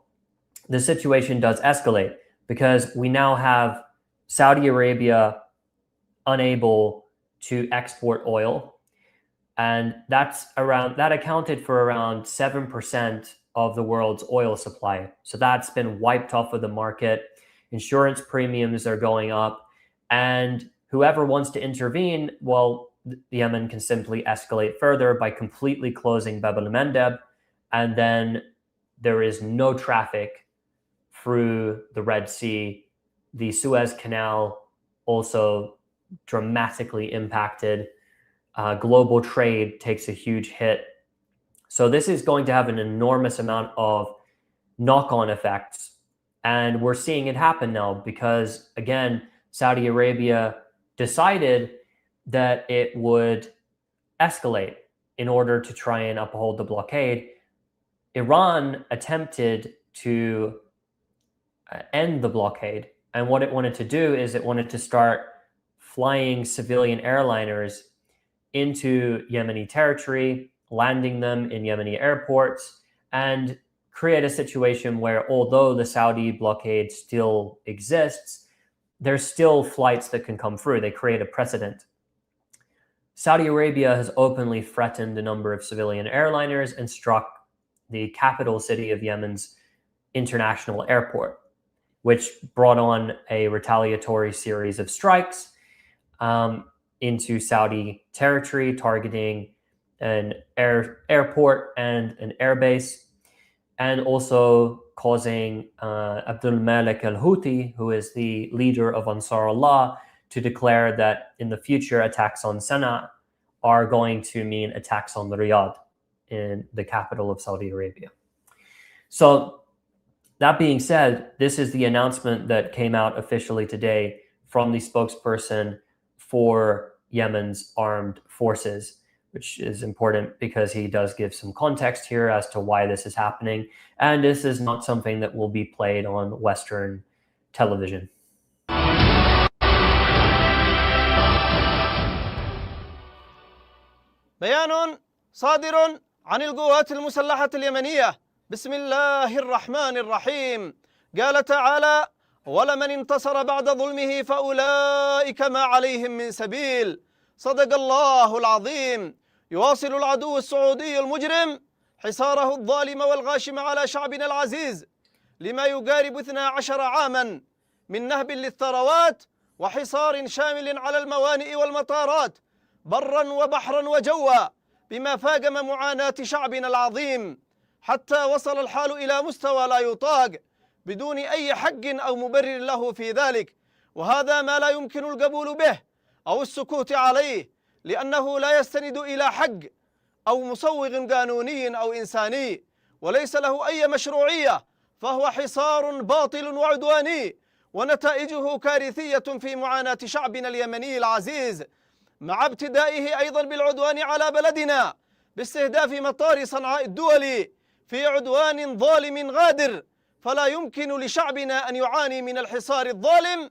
A: the situation does escalate because we now have Saudi Arabia unable to export oil. And that accounted for around 7% of the world's oil supply. So that's been wiped off of the market. Insurance premiums are going up. And whoever wants to intervene, well, Yemen can simply escalate further by completely closing Bab el-Mandeb, and then there is no traffic through the Red Sea. The Suez Canal also dramatically impacted. Global trade takes a huge hit. So this is going to have an enormous amount of knock-on effects. And we're seeing it happen now because, again, Saudi Arabia decided that it would escalate in order to try and uphold the blockade. Iran attempted to end the blockade. And what it wanted to do is it wanted to start flying civilian airliners into Yemeni territory, landing them in Yemeni airports, and create a situation where, although the Saudi blockade still exists, there's still flights that can come through. They create a precedent. Saudi Arabia has openly threatened a number of civilian airliners and struck the capital city of Yemen's international airport, which brought on a retaliatory series of strikes into Saudi territory, targeting an airport and an airbase, and also causing Abdul Malik al-Houthi, who is the leader of Ansar Allah, to declare that in the future attacks on Sana'a are going to mean attacks on Riyadh, in the capital of Saudi Arabia. So that being said, this is the announcement that came out officially today from the spokesperson for Yemen's armed forces, which is important because he does give some context here as to why this is happening. And this is not something that will be played on Western television.
D: بيان صادر عن القوات المسلحة اليمنية بسم الله الرحمن الرحيم. قال تعالى: ولمن انتصر بعد ظلمه فأولئك ما عليهم من سبيل. صدق الله العظيم. يواصل العدو السعودي المجرم حصاره الظالم والغاشم على شعبنا العزيز لما يقارب 12 عاما من نهب للثروات وحصار شامل على الموانئ والمطارات برا وبحرا وجوا، بما فاقم معاناة شعبنا العظيم، حتى وصل الحال إلى مستوى لا يطاق بدون أي حق أو مبرر له في ذلك، وهذا ما لا يمكن القبول به أو السكوت عليه، لأنه لا يستند إلى حق أو مسوغ قانوني أو إنساني، وليس له أي مشروعية، فهو حصار باطل وعدواني، ونتائجه كارثية في معاناة شعبنا اليمني العزيز، مع ابتدائه أيضا بالعدوان على بلدنا باستهداف مطار صنعاء الدولي في عدوان ظالم غادر. فلا يمكن لشعبنا أن يعاني من الحصار الظالم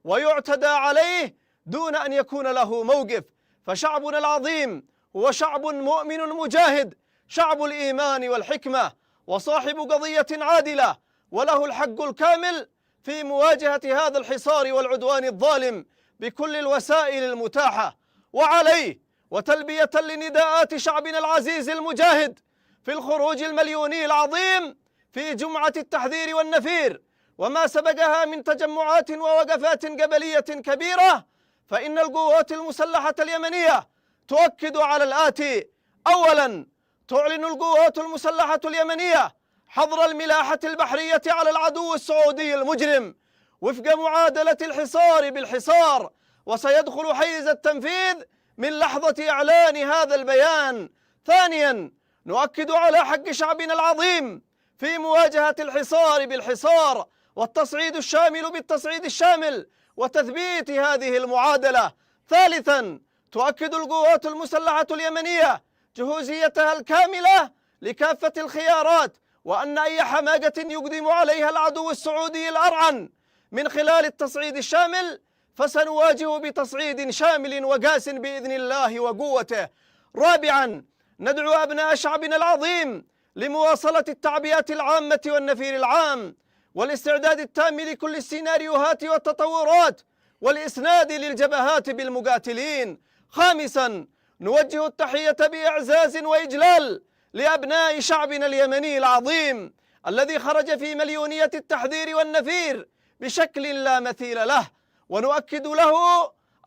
D: ويعتدى عليه دون أن يكون له موقف، فشعبنا العظيم هو شعب مؤمن مجاهد، شعب الإيمان والحكمة، وصاحب قضية عادلة، وله الحق الكامل في مواجهة هذا الحصار والعدوان الظالم بكل الوسائل المتاحة. وعليه وتلبية لنداءات شعبنا العزيز المجاهد في الخروج المليوني العظيم في جمعة التحذير والنفير وما سبقها من تجمعات ووقفات قبلية كبيرة، فإن القوات المسلحة اليمنية تؤكد على الآتي: أولاً، تعلن القوات المسلحة اليمنية حظر الملاحة البحرية على العدو السعودي المجرم وفق معادلة الحصار بالحصار، وسيدخل حيز التنفيذ من لحظة إعلان هذا البيان. ثانياً، نؤكد على حق شعبنا العظيم في مواجهة الحصار بالحصار والتصعيد الشامل بالتصعيد الشامل وتثبيت هذه المعادلة. ثالثاً، تؤكد القوات المسلحة اليمنية جهوزيتها الكاملة لكافة الخيارات، وأن أي حماقة يقدم عليها العدو السعودي الأرعن من خلال التصعيد الشامل فسنواجه بتصعيد شامل وقاس بإذن الله وقوته. رابعاً، ندعو أبناء شعبنا العظيم لمواصلة التعبئة العامة والنفير العام والاستعداد التام لكل السيناريوهات والتطورات والإسناد للجبهات بالمقاتلين. خامساً، نوجه التحية بإعزاز وإجلال لأبناء شعبنا اليمني العظيم الذي خرج في مليونية التحذير والنفير بشكل لا مثيل له، ونؤكد له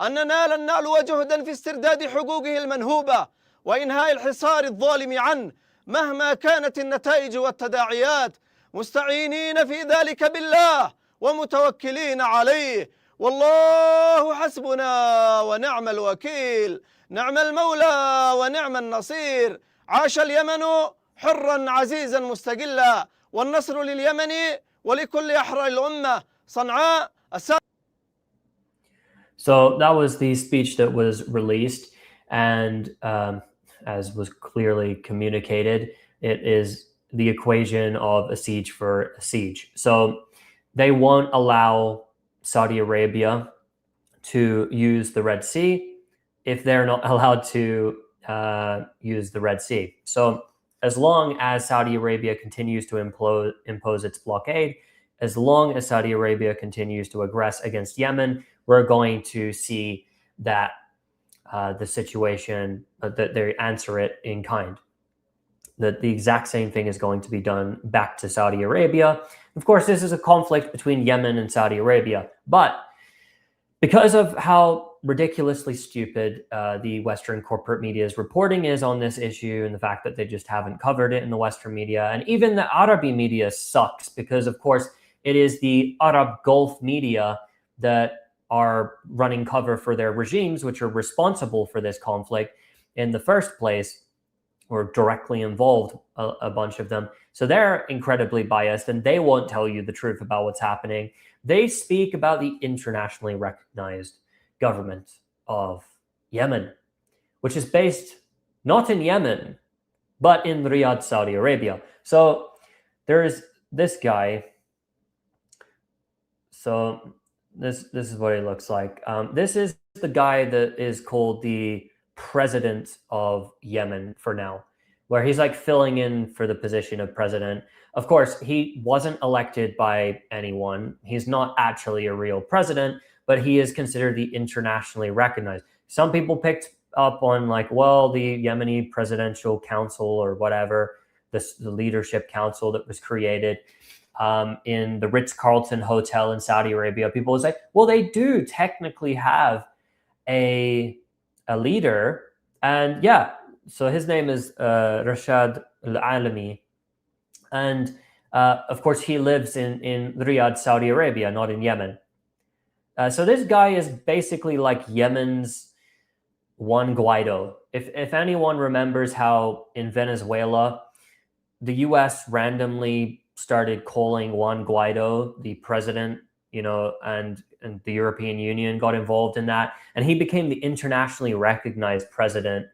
D: أننا لن نألو جهدا في استرداد حقوقه المنهوبة وإنهاء الحصار الظالم عنه مهما كانت النتائج والتداعيات، مستعينين في ذلك بالله ومتوكلين عليه. والله حسبنا ونعم الوكيل، نعم المولى ونعم النصير. عاش اليمن حرا عزيزا مستقلا، والنصر لليمن ولكل أحرار الأمة. صنعاء.
A: So that was the speech that was released, and as was clearly communicated, it is the equation of a siege for a siege. So they won't allow Saudi Arabia to use the Red Sea if they're not allowed to use the Red Sea. So as long as Saudi Arabia continues to impose its blockade, as long as Saudi Arabia continues to aggress against Yemen, we're going to see that the situation, that they answer it in kind. That the exact same thing is going to be done back to Saudi Arabia. Of course, this is a conflict between Yemen and Saudi Arabia, but because of how ridiculously stupid the Western corporate media's reporting is on this issue, and the fact that they just haven't covered it in the Western media, and even the Arabi media sucks, because of course it is the Arab Gulf media that are running cover for their regimes, which are responsible for this conflict in the first place, or directly involved, a bunch of them. So they're incredibly biased, and they won't tell you the truth about what's happening. They speak about the internationally recognized government of Yemen, which is based not in Yemen, but in Riyadh, Saudi Arabia. So there's this guy. So this is what he looks like. This is the guy that is called the president of Yemen for now, where he's like filling in for the position of president. Of course, he wasn't elected by anyone. He's not actually a real president, but he is considered the internationally recognized. Some people picked up on like, well, the Yemeni Presidential Council or whatever, the leadership council that was created in the Ritz-Carlton Hotel in Saudi Arabia. People would say, well, they do technically have a leader. And yeah, so his name is Rashad Al-Alami. And of course, he lives in Riyadh, Saudi Arabia, not in Yemen. So this guy is basically like Yemen's Juan Guaido. If anyone remembers how in Venezuela, the US randomly started calling Juan Guaido the president, and the European Union got involved in that. And he became the internationally recognized president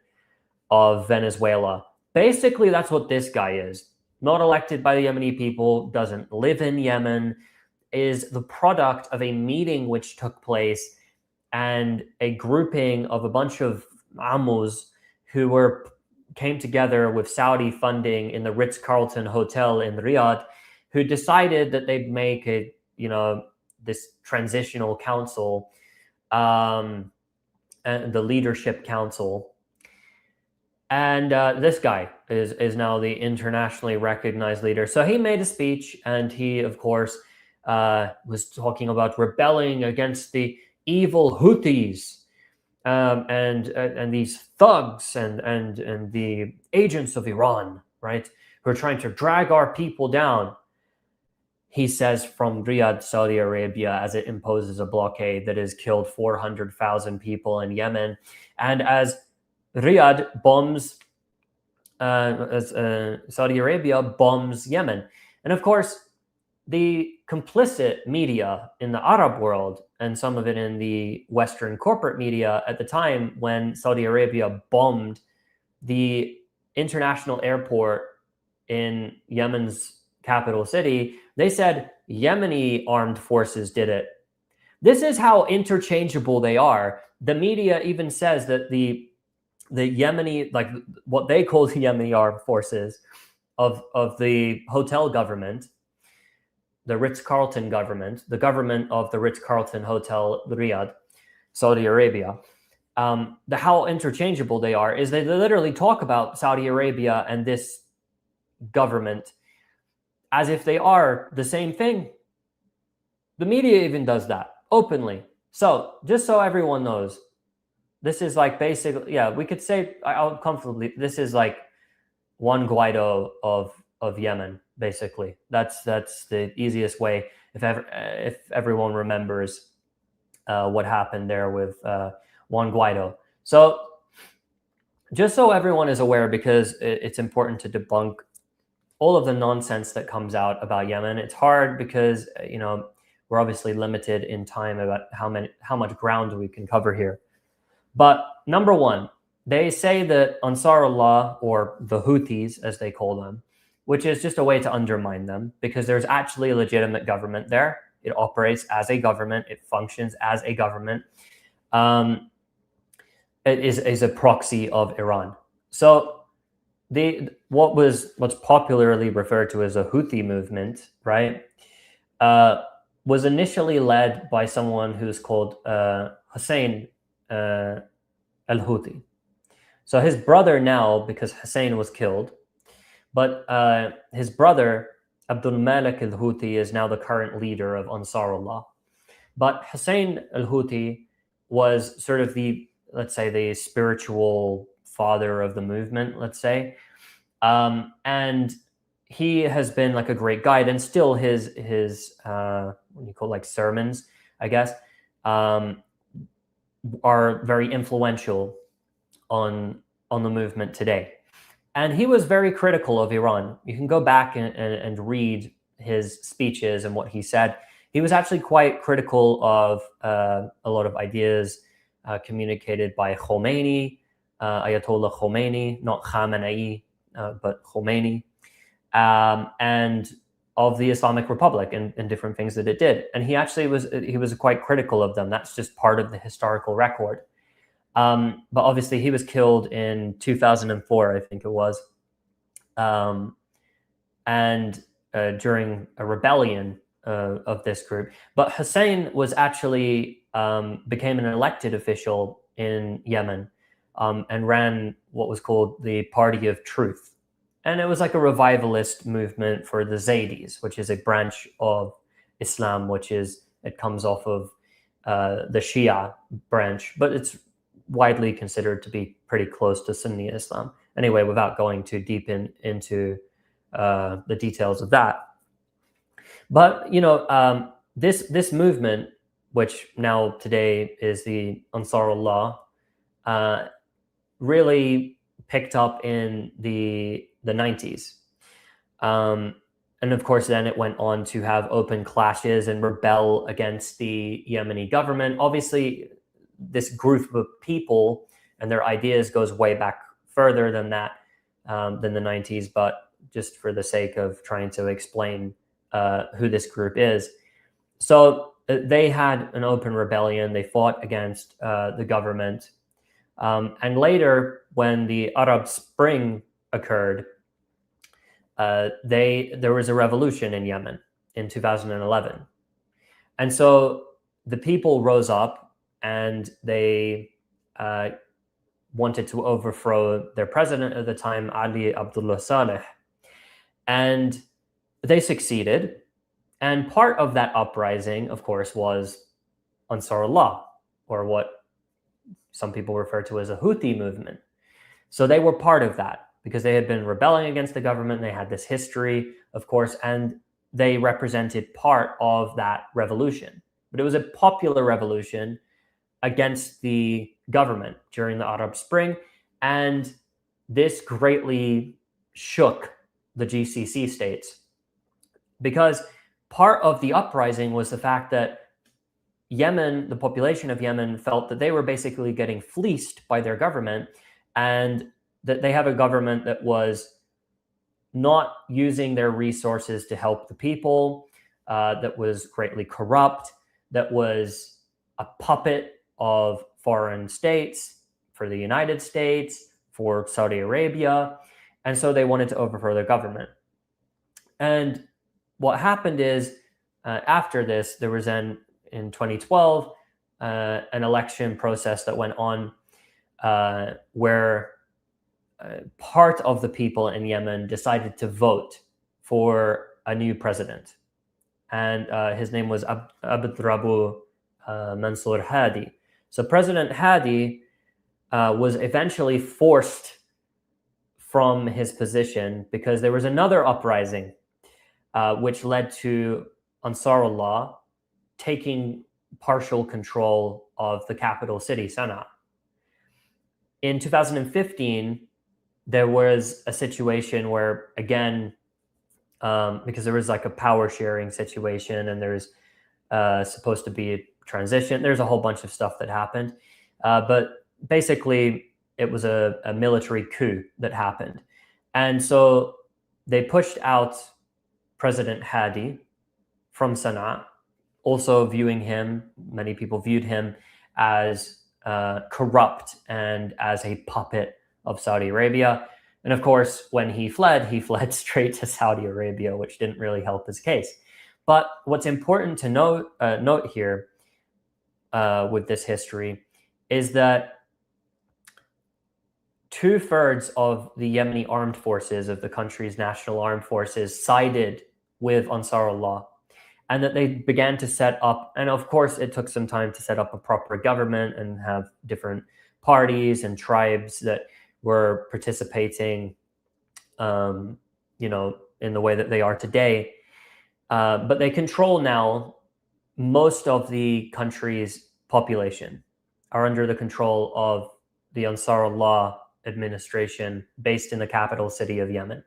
A: of Venezuela. Basically, that's what this guy is. Not elected by the Yemeni people, doesn't live in Yemen, is the product of a meeting which took place and a grouping of a bunch of Amos who came together with Saudi funding in the Ritz-Carlton Hotel in Riyadh, who decided that they'd make this transitional council, and the leadership council. And this guy is now the internationally recognized leader. So he made a speech, and he, of course, was talking about rebelling against the evil Houthis and these thugs and the agents of Iran, right, who are trying to drag our people down. He says from Riyadh, Saudi Arabia, as it imposes a blockade that has killed 400,000 people in Yemen, and as Riyadh bombs, as Saudi Arabia bombs Yemen. And of course, the complicit media in the Arab world, and some of it in the Western corporate media at the time when Saudi Arabia bombed the international airport in Yemen's capital city, they said Yemeni armed forces did it. This is how interchangeable they are. The media even says that the Yemeni, like what they call the Yemeni armed forces of the hotel government, the Ritz-Carlton government, the government of the Ritz-Carlton Hotel, Riyadh, Saudi Arabia, how interchangeable they are is they literally talk about Saudi Arabia and this government as if they are the same thing. The media even does that openly. So just so everyone knows, this is like basically, yeah, we could say out comfortably, this is like Juan Guaido of Yemen, basically. That's the easiest way if everyone remembers what happened there with Juan Guaido. So just so everyone is aware, because it's important to debunk all of the nonsense that comes out about Yemen. It's hard because we're obviously limited in time about how much ground we can cover here. But number one, they say that Ansarullah, or the Houthis as they call them, which is just a way to undermine them, because there's actually a legitimate government there. It operates as a government. It functions as a government. It is a proxy of Iran. So what's popularly referred to as a Houthi movement, right, was initially led by someone who's called Hussein al-Houthi. So his brother now, because Hussein was killed, but his brother, Abdul Malik al-Houthi, is now the current leader of Ansarullah. But Hussein al-Houthi was sort of let's say, the spiritual father of the movement, let's say. And he has been like a great guide, and still his what you call like sermons, I guess, are very influential on the movement today. And he was very critical of Iran. You can go back and read his speeches and what he said. He was actually quite critical of a lot of ideas communicated by Khomeini, Ayatollah Khomeini, not Khamenei, but Khomeini, and of the Islamic Republic and different things that it did. And he actually was quite critical of them. That's just part of the historical record. But obviously he was killed in 2004, I think it was. and during a rebellion of this group. But Hussein was actually became an elected official in Yemen and ran what was called the Party of Truth. And it was like a revivalist movement for the Zaydis, which is a branch of Islam, it comes off of the Shia branch, but it's widely considered to be pretty close to Sunni Islam. Anyway, without going too deep into the details of that. But, this movement, which now today is the Ansarullah, really picked up in the 90s. And of course, then it went on to have open clashes and rebel against the Yemeni government. Obviously, this group of people and their ideas goes way back further than that, than the 90s, but just for the sake of trying to explain who this group is. So they had an open rebellion. They fought against the government. And later, when the Arab Spring occurred, there was a revolution in Yemen in 2011. And so the people rose up and they wanted to overthrow their president at the time, Ali Abdullah Saleh. And they succeeded. And part of that uprising, of course, was Ansarullah, or what some people refer to as a Houthi movement. So they were part of that because they had been rebelling against the government. They had this history, of course, and they represented part of that revolution. But it was a popular revolution against the government during the Arab Spring. And this greatly shook the GCC states because part of the uprising was the fact that Yemen, the population of Yemen, felt that they were basically getting fleeced by their government, and that they have a government that was not using their resources to help the people, that was greatly corrupt, that was a puppet of foreign states, for the United States, for Saudi Arabia. And so they wanted to overthrow their government. And what happened is, after this, there was in 2012, an election process that went on where part of the people in Yemen decided to vote for a new president. And his name was Abdrabu Mansour Hadi. So President Hadi was eventually forced from his position because there was another uprising which led to Ansarullah taking partial control of the capital city, Sana'a. In 2015, there was a situation where, again, because there was like a power sharing situation and there's supposed to be a transition, there's a whole bunch of stuff that happened. But basically, it was a military coup that happened. And so they pushed out President Hadi from Sana'a, also viewing him, many people viewed him as corrupt and as a puppet of Saudi Arabia. And of course, when he fled straight to Saudi Arabia, which didn't really help his case. But what's important to note here with this history is that 2/3 of the Yemeni armed forces, of the country's national armed forces, sided with Ansarullah, and that they began to set up, and of course it took some time to set up a proper government and have different parties and tribes that were participating, in the way that they are today. But they control now most of the country's population, are under the control of the Ansarullah administration based in the capital city of Yemen.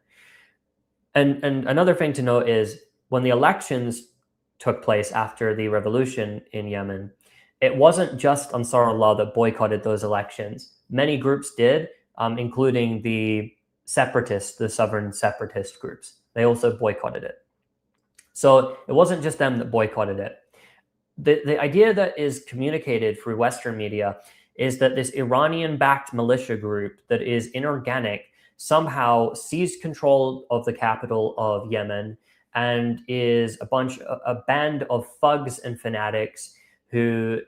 A: And another thing to note is when the elections took place after the revolution in Yemen, it wasn't just Ansarullah that boycotted those elections. Many groups did, including the separatists, the sovereign separatist groups. They also boycotted it. So it wasn't just them that boycotted it. The idea that is communicated through Western media is that this Iranian-backed militia group that is inorganic somehow seized control of the capital of Yemen and is a band of thugs and fanatics who,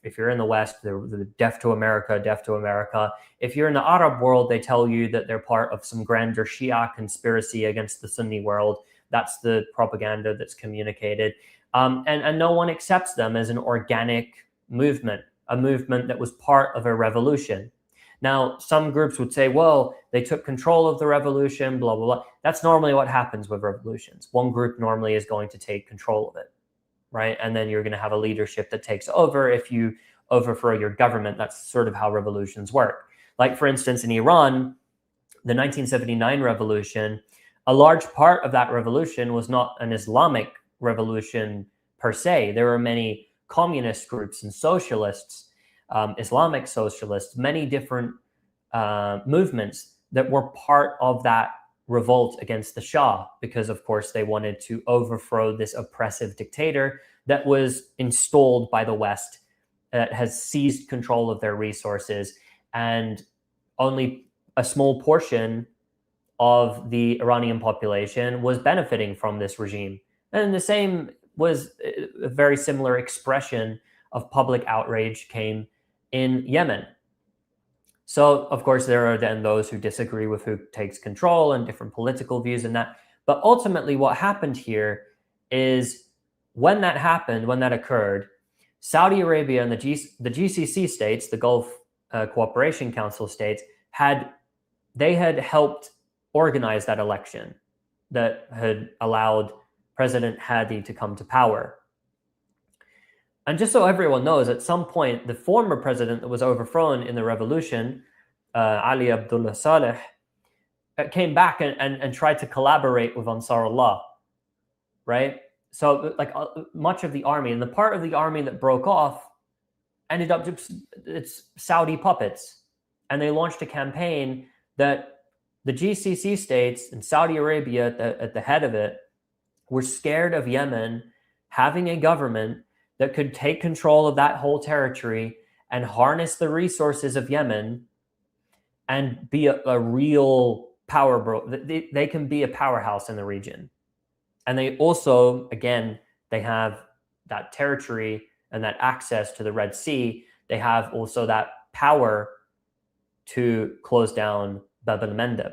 A: if you're in the West, they're deaf to America, deaf to America. If you're in the Arab world, they tell you that they're part of some grander Shia conspiracy against the Sunni world. That's the propaganda that's communicated. And no one accepts them as an organic movement, a movement that was part of a revolution. Now, some groups would say, well, they took control of the revolution, blah, blah, blah. That's normally what happens with revolutions. One group normally is going to take control of it, right? And then you're going to have a leadership that takes over. If you overthrow your government, that's sort of how revolutions work. Like, for instance, in Iran, the 1979 revolution, a large part of that revolution was not an Islamic revolution per se. There were many communist groups and socialists, Islamic socialists, many different movements that were part of that revolt against the Shah, because of course they wanted to overthrow this oppressive dictator that was installed by the West, that has seized control of their resources, and only a small portion of the Iranian population was benefiting from this regime. And the same was a very similar expression of public outrage came in Yemen. So, of course, there are then those who disagree with who takes control and different political views in that. But ultimately, what happened here is when that happened, when that occurred, Saudi Arabia and the GCC states, the Gulf Cooperation Council states, had helped organize that election that had allowed President Hadi to come to power. And just so everyone knows, at some point, the former president that was overthrown in the revolution, Ali Abdullah Saleh, came back and tried to collaborate with Ansarullah, right? So like much of the army, and the part of the army that broke off ended up just, it's Saudi puppets. And they launched a campaign that the GCC states and Saudi Arabia at the head of it were scared of Yemen having a government that could take control of that whole territory and harness the resources of Yemen and be a real power. They can be a powerhouse in the region. And they also, again, they have that territory and that access to the Red Sea. They have also that power to close down Bab el-Mandeb.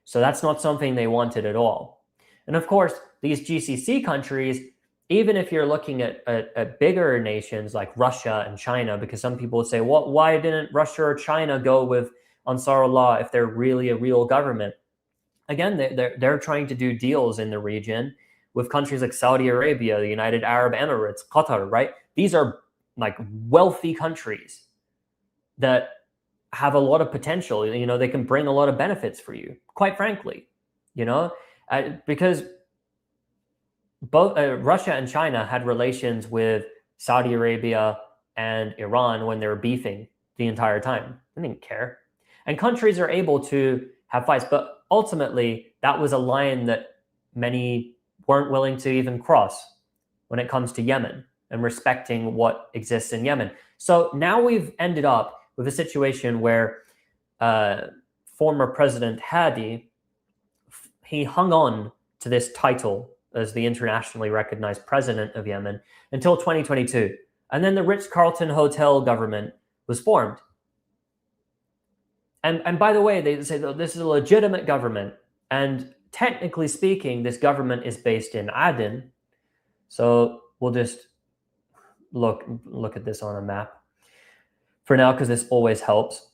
A: So that's not something they wanted at all. And of course, these GCC countries, even if you're looking at bigger nations like Russia and China, because some people would say, well, why didn't Russia or China go with Ansarullah if they're really a real government? Again, they're trying to do deals in the region with countries like Saudi Arabia, the United Arab Emirates, Qatar, right? These are like wealthy countries that have a lot of potential. They can bring a lot of benefits for you, quite frankly, because both Russia and China had relations with Saudi Arabia and Iran when they were beefing the entire time. They didn't care. And countries are able to have fights, but ultimately that was a line that many weren't willing to even cross when it comes to Yemen and respecting what exists in Yemen. So now we've ended up with a situation where former President Hadi, he hung on to this title as the internationally recognized president of Yemen until 2022. And then the Ritz-Carlton Hotel government was formed. And by the way, they say that this is a legitimate government. And technically speaking, this government is based in Aden. So we'll just look at this on a map for now, because this always helps.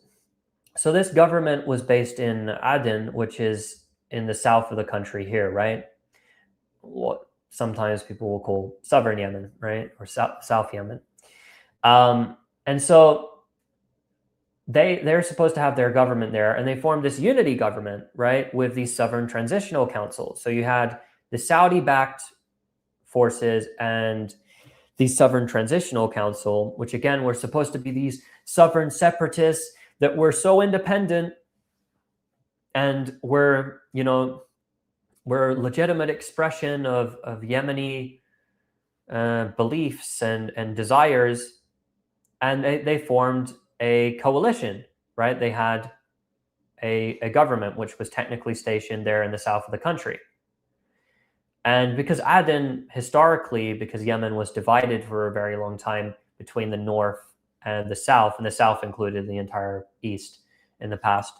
A: So this government was based in Aden, which is in the south of the country here, right? What sometimes people will call southern Yemen, right? Or South Yemen. And so they're supposed to have their government there, and they formed this unity government, right, with these sovereign transitional councils. So you had the Saudi-backed forces and the sovereign transitional council, which again were supposed to be these sovereign separatists that were so independent and were legitimate expression of Yemeni beliefs and desires, and they formed a coalition, right? They had a government which was technically stationed there in the south of the country. And because Aden, historically, because Yemen was divided for a very long time between the north and the south included the entire east in the past.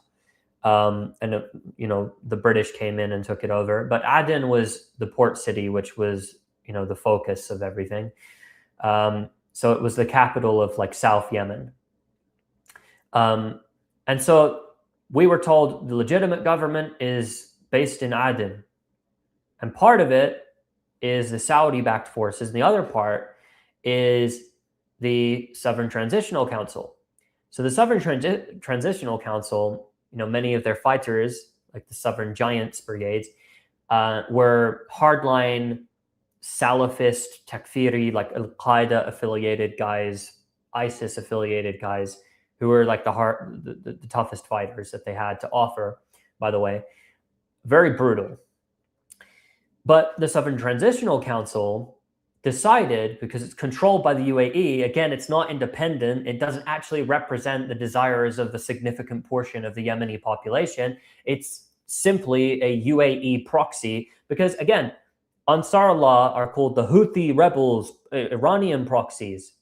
A: The British came in and took it over. But Aden was the port city, which was, the focus of everything. So it was the capital of like South Yemen. And so we were told the legitimate government is based in Aden. And part of it is the Saudi-backed forces. And the other part is the Sovereign Transitional Council. So the Sovereign Transitional Council, many of their fighters, like the Sovereign Giants brigades, were hardline Salafist, Takfiri, like Al-Qaeda affiliated guys, ISIS affiliated guys, who were like the toughest fighters that they had to offer, by the way. Very brutal. But the Sovereign Transitional Council decided, because it's controlled by the UAE, again, it's not independent, it doesn't actually represent the desires of a significant portion of the Yemeni population. It's simply a UAE proxy, because again, Ansar Allah are called the Houthi rebels, Iranian proxies.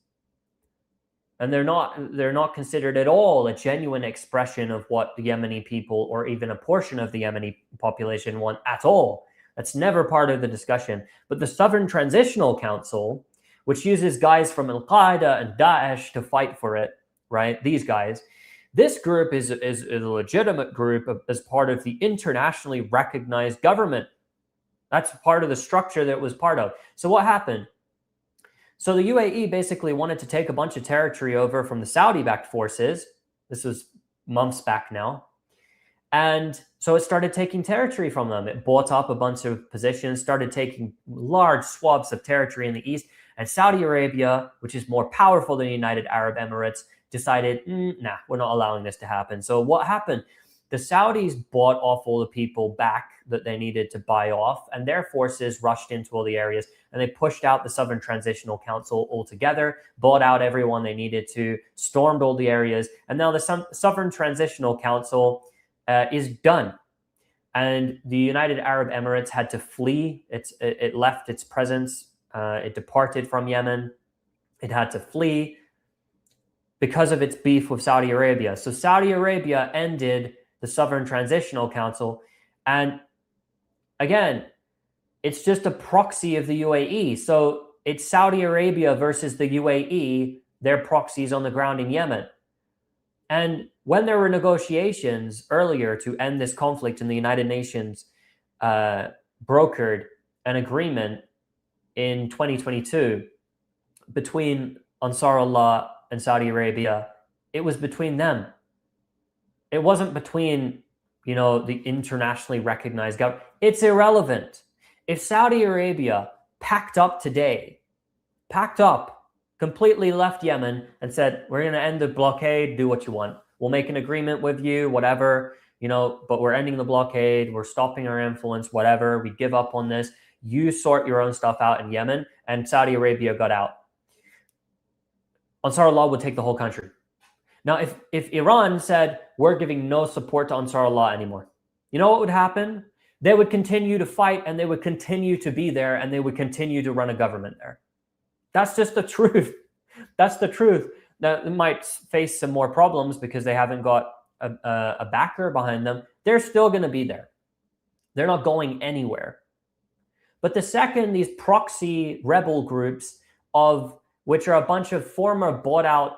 A: And they're not considered at all a genuine expression of what the Yemeni people or even a portion of the Yemeni population want at all. That's never part of the discussion. But the Sovereign Transitional Council, which uses guys from Al-Qaeda and Daesh to fight for it, right? These guys, this group is a legitimate group as part of the internationally recognized government. That's part of the structure that it was part of. So what happened? So the UAE basically wanted to take a bunch of territory over from the Saudi-backed forces. This was months back now. And so it started taking territory from them. It bought up a bunch of positions, started taking large swaths of territory in the east. And Saudi Arabia, which is more powerful than the United Arab Emirates, decided, nah, we're not allowing this to happen. So what happened? The Saudis bought off all the people back that they needed to buy off, and their forces rushed into all the areas, and they pushed out the Sovereign Transitional Council altogether, bought out everyone they needed to, stormed all the areas, and now the Sovereign Transitional Council is done. And the United Arab Emirates had to flee. It left its presence. It departed from Yemen. It had to flee because of its beef with Saudi Arabia. So Saudi Arabia ended the Sovereign Transitional Council. And again, it's just a proxy of the UAE. So it's Saudi Arabia versus the UAE, their proxies on the ground in Yemen. And when there were negotiations earlier to end this conflict, and the United Nations brokered an agreement in 2022 between Ansar Allah and Saudi Arabia, it was between them. It wasn't between, the internationally recognized government. It's irrelevant. If Saudi Arabia packed up today, completely left Yemen and said, we're going to end the blockade, do what you want. We'll make an agreement with you, whatever, but we're ending the blockade. We're stopping our influence, whatever. We give up on this. You sort your own stuff out in Yemen, and Saudi Arabia got out. Ansar Allah would take the whole country. Now, if Iran said, we're giving no support to Ansar Allah anymore, you know what would happen? They would continue to fight, and they would continue to be there, and they would continue to run a government there. That's just the truth. That's the truth. Now, they might face some more problems because they haven't got a backer behind them. They're still going to be there. They're not going anywhere. But the second these proxy rebel groups, of which are a bunch of former bought out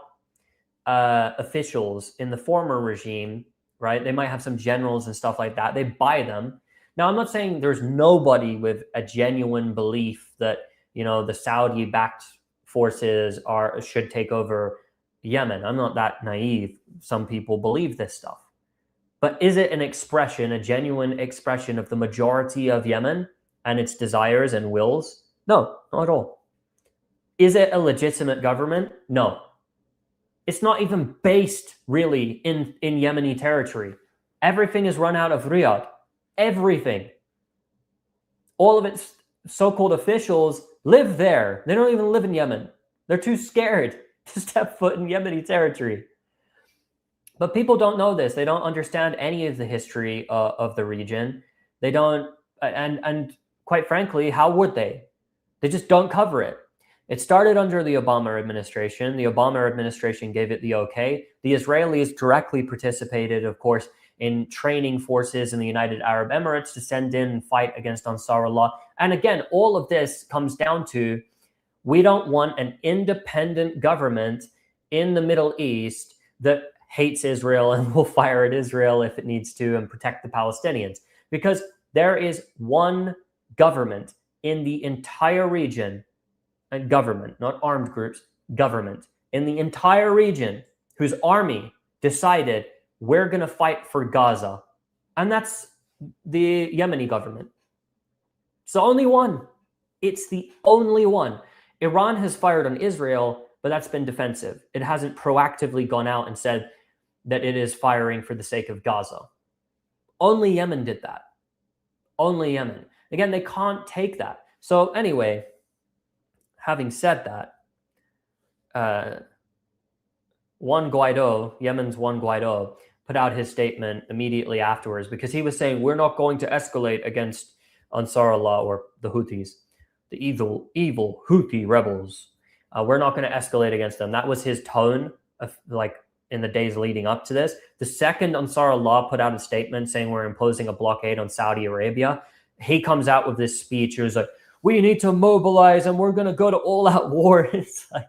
A: officials in the former regime, right? They might have some generals and stuff like that. They buy them. Now, I'm not saying there's nobody with a genuine belief that, the Saudi-backed forces should take over Yemen. I'm not that naive. Some people believe this stuff. But is it a genuine expression of the majority of Yemen and its desires and wills? No, not at all. Is it a legitimate government? No. It's not even based really in Yemeni territory. Everything is run out of Riyadh. Everything. All of its so-called officials live there. They don't even live in Yemen. They're too scared to step foot in Yemeni territory. But people don't know this. They don't understand any of the history of the region. They don't, and quite frankly, how would they? They just don't cover it. It started under the Obama administration. The Obama administration gave it the okay. The Israelis directly participated, of course, in training forces in the United Arab Emirates to send in and fight against Ansarullah. And again, all of this comes down to, we don't want an independent government in the Middle East that hates Israel and will fire at Israel if it needs to and protect the Palestinians. Because there is one government in the entire region, and government, not armed groups, government in the entire region whose army decided we're going to fight for Gaza. And that's the Yemeni government. So only one. It's the only one. Iran has fired on Israel, but that's been defensive. It hasn't proactively gone out and said that it is firing for the sake of Gaza. Only Yemen did that. Only Yemen. Again, they can't take that. So anyway, having said that, Yemen's Juan Guaido, put out his statement immediately afterwards because he was saying, we're not going to escalate against Ansarullah or the Houthis, the evil Houthi rebels. We're not going to escalate against them. That was his tone of, like, in the days leading up to this. The second Ansarullah put out a statement saying we're imposing a blockade on Saudi Arabia, he comes out with this speech. He was like, we need to mobilize and we're going to go to all-out war. It's like,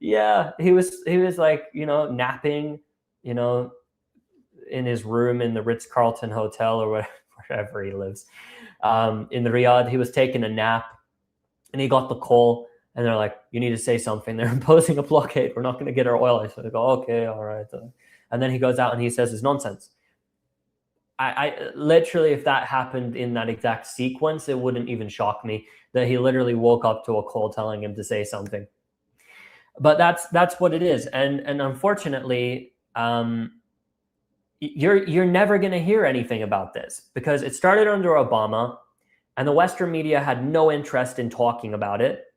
A: yeah, he was like, napping, in his room in the Ritz-Carlton Hotel or wherever he lives. In the Riyadh, he was taking a nap and he got the call and they're like, you need to say something. They're imposing a blockade. We're not going to get our oil. So they go, okay, all right. And then he goes out and he says it's nonsense. I literally, if that happened in that exact sequence, it wouldn't even shock me that he literally woke up to a call telling him to say something. But that's what it is. And unfortunately, you're never going to hear anything about this because it started under Obama and the Western media had no interest in talking about it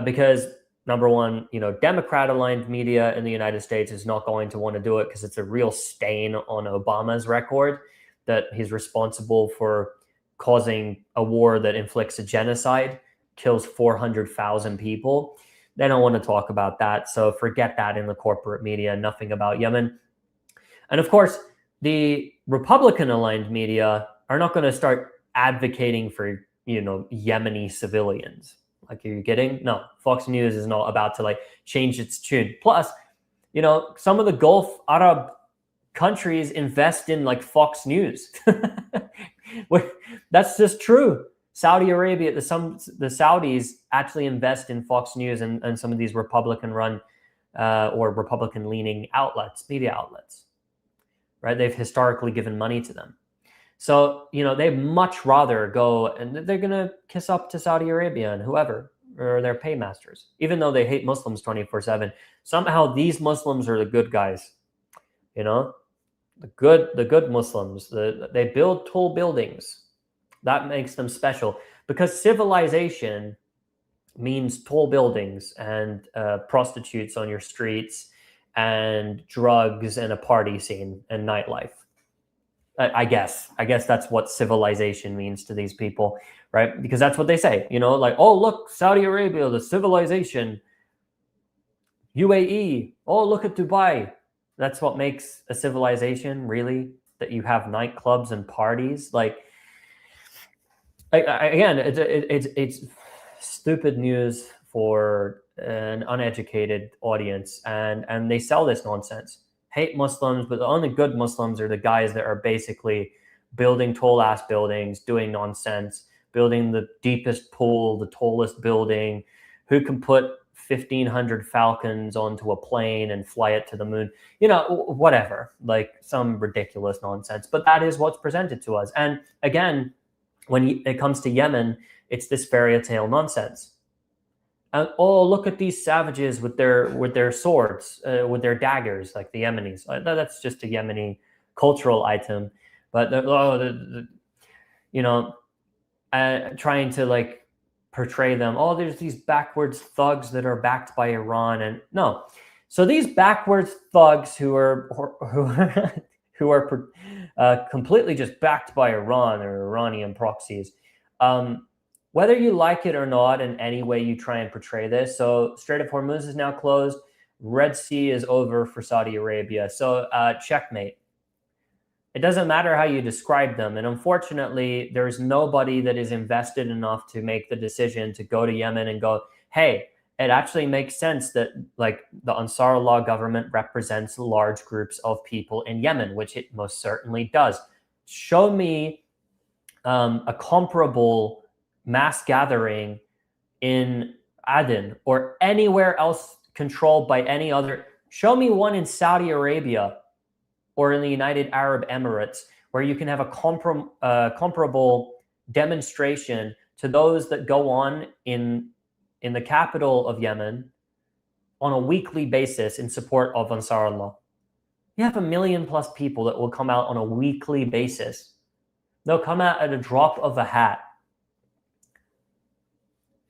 A: because, number one, Democrat-aligned media in the United States is not going to want to do it because it's a real stain on Obama's record that he's responsible for causing a war that inflicts a genocide, kills 400,000 people. They don't want to talk about that. So forget that in the corporate media, nothing about Yemen. And of course, the Republican-aligned media are not going to start advocating for, Yemeni civilians. Like, are you kidding? No, Fox News is not about to change its tune. Plus, some of the Gulf Arab countries invest in Fox News. That's just true. Saudi Arabia, the Saudis actually invest in Fox News and some of these Republican-run or Republican-leaning media outlets, right? They've historically given money to them. So, they'd much rather go and they're going to kiss up to Saudi Arabia and whoever, or their paymasters, even though they hate Muslims 24/7. Somehow these Muslims are the good guys, the good Muslims. They build tall buildings. That makes them special because civilization means tall buildings and prostitutes on your streets and drugs and a party scene and nightlife. I guess that's what civilization means to these people, right? Because that's what they say, oh, look, Saudi Arabia, the civilization, UAE, oh, look at Dubai. That's what makes a civilization, really, that you have nightclubs and parties. Again, it's stupid news for an uneducated audience, and they sell this nonsense. Hate Muslims, but the only good Muslims are the guys that are basically building tall-ass buildings, doing nonsense, building the deepest pool, the tallest building, who can put 1,500 Falcons onto a plane and fly it to the moon, whatever, some ridiculous nonsense. But that is what's presented to us. And again, when it comes to Yemen, it's this fairy tale nonsense. And, oh, look at these savages with their swords, with their daggers, like the Yemenis. That's just a Yemeni cultural item. But trying to portray them. Oh, there's these backwards thugs that are backed by Iran, and no. So these backwards thugs who are completely just backed by Iran or Iranian proxies, whether you like it or not, in any way you try and portray this. So Strait of Hormuz is now closed. Red Sea is over for Saudi Arabia. So checkmate. It doesn't matter how you describe them. And unfortunately, there's nobody that is invested enough to make the decision to go to Yemen and go, hey, it actually makes sense that like the Ansarullah government represents large groups of people in Yemen, which it most certainly does. Show me a comparable mass gathering in Aden or anywhere else controlled by any other. Show me one in Saudi Arabia or in the United Arab Emirates where you can have a comparable demonstration to those that go on in the capital of Yemen on a weekly basis in support of Ansarullah. You have 1 million+ people that will come out on a weekly basis. They'll come out at a drop of a hat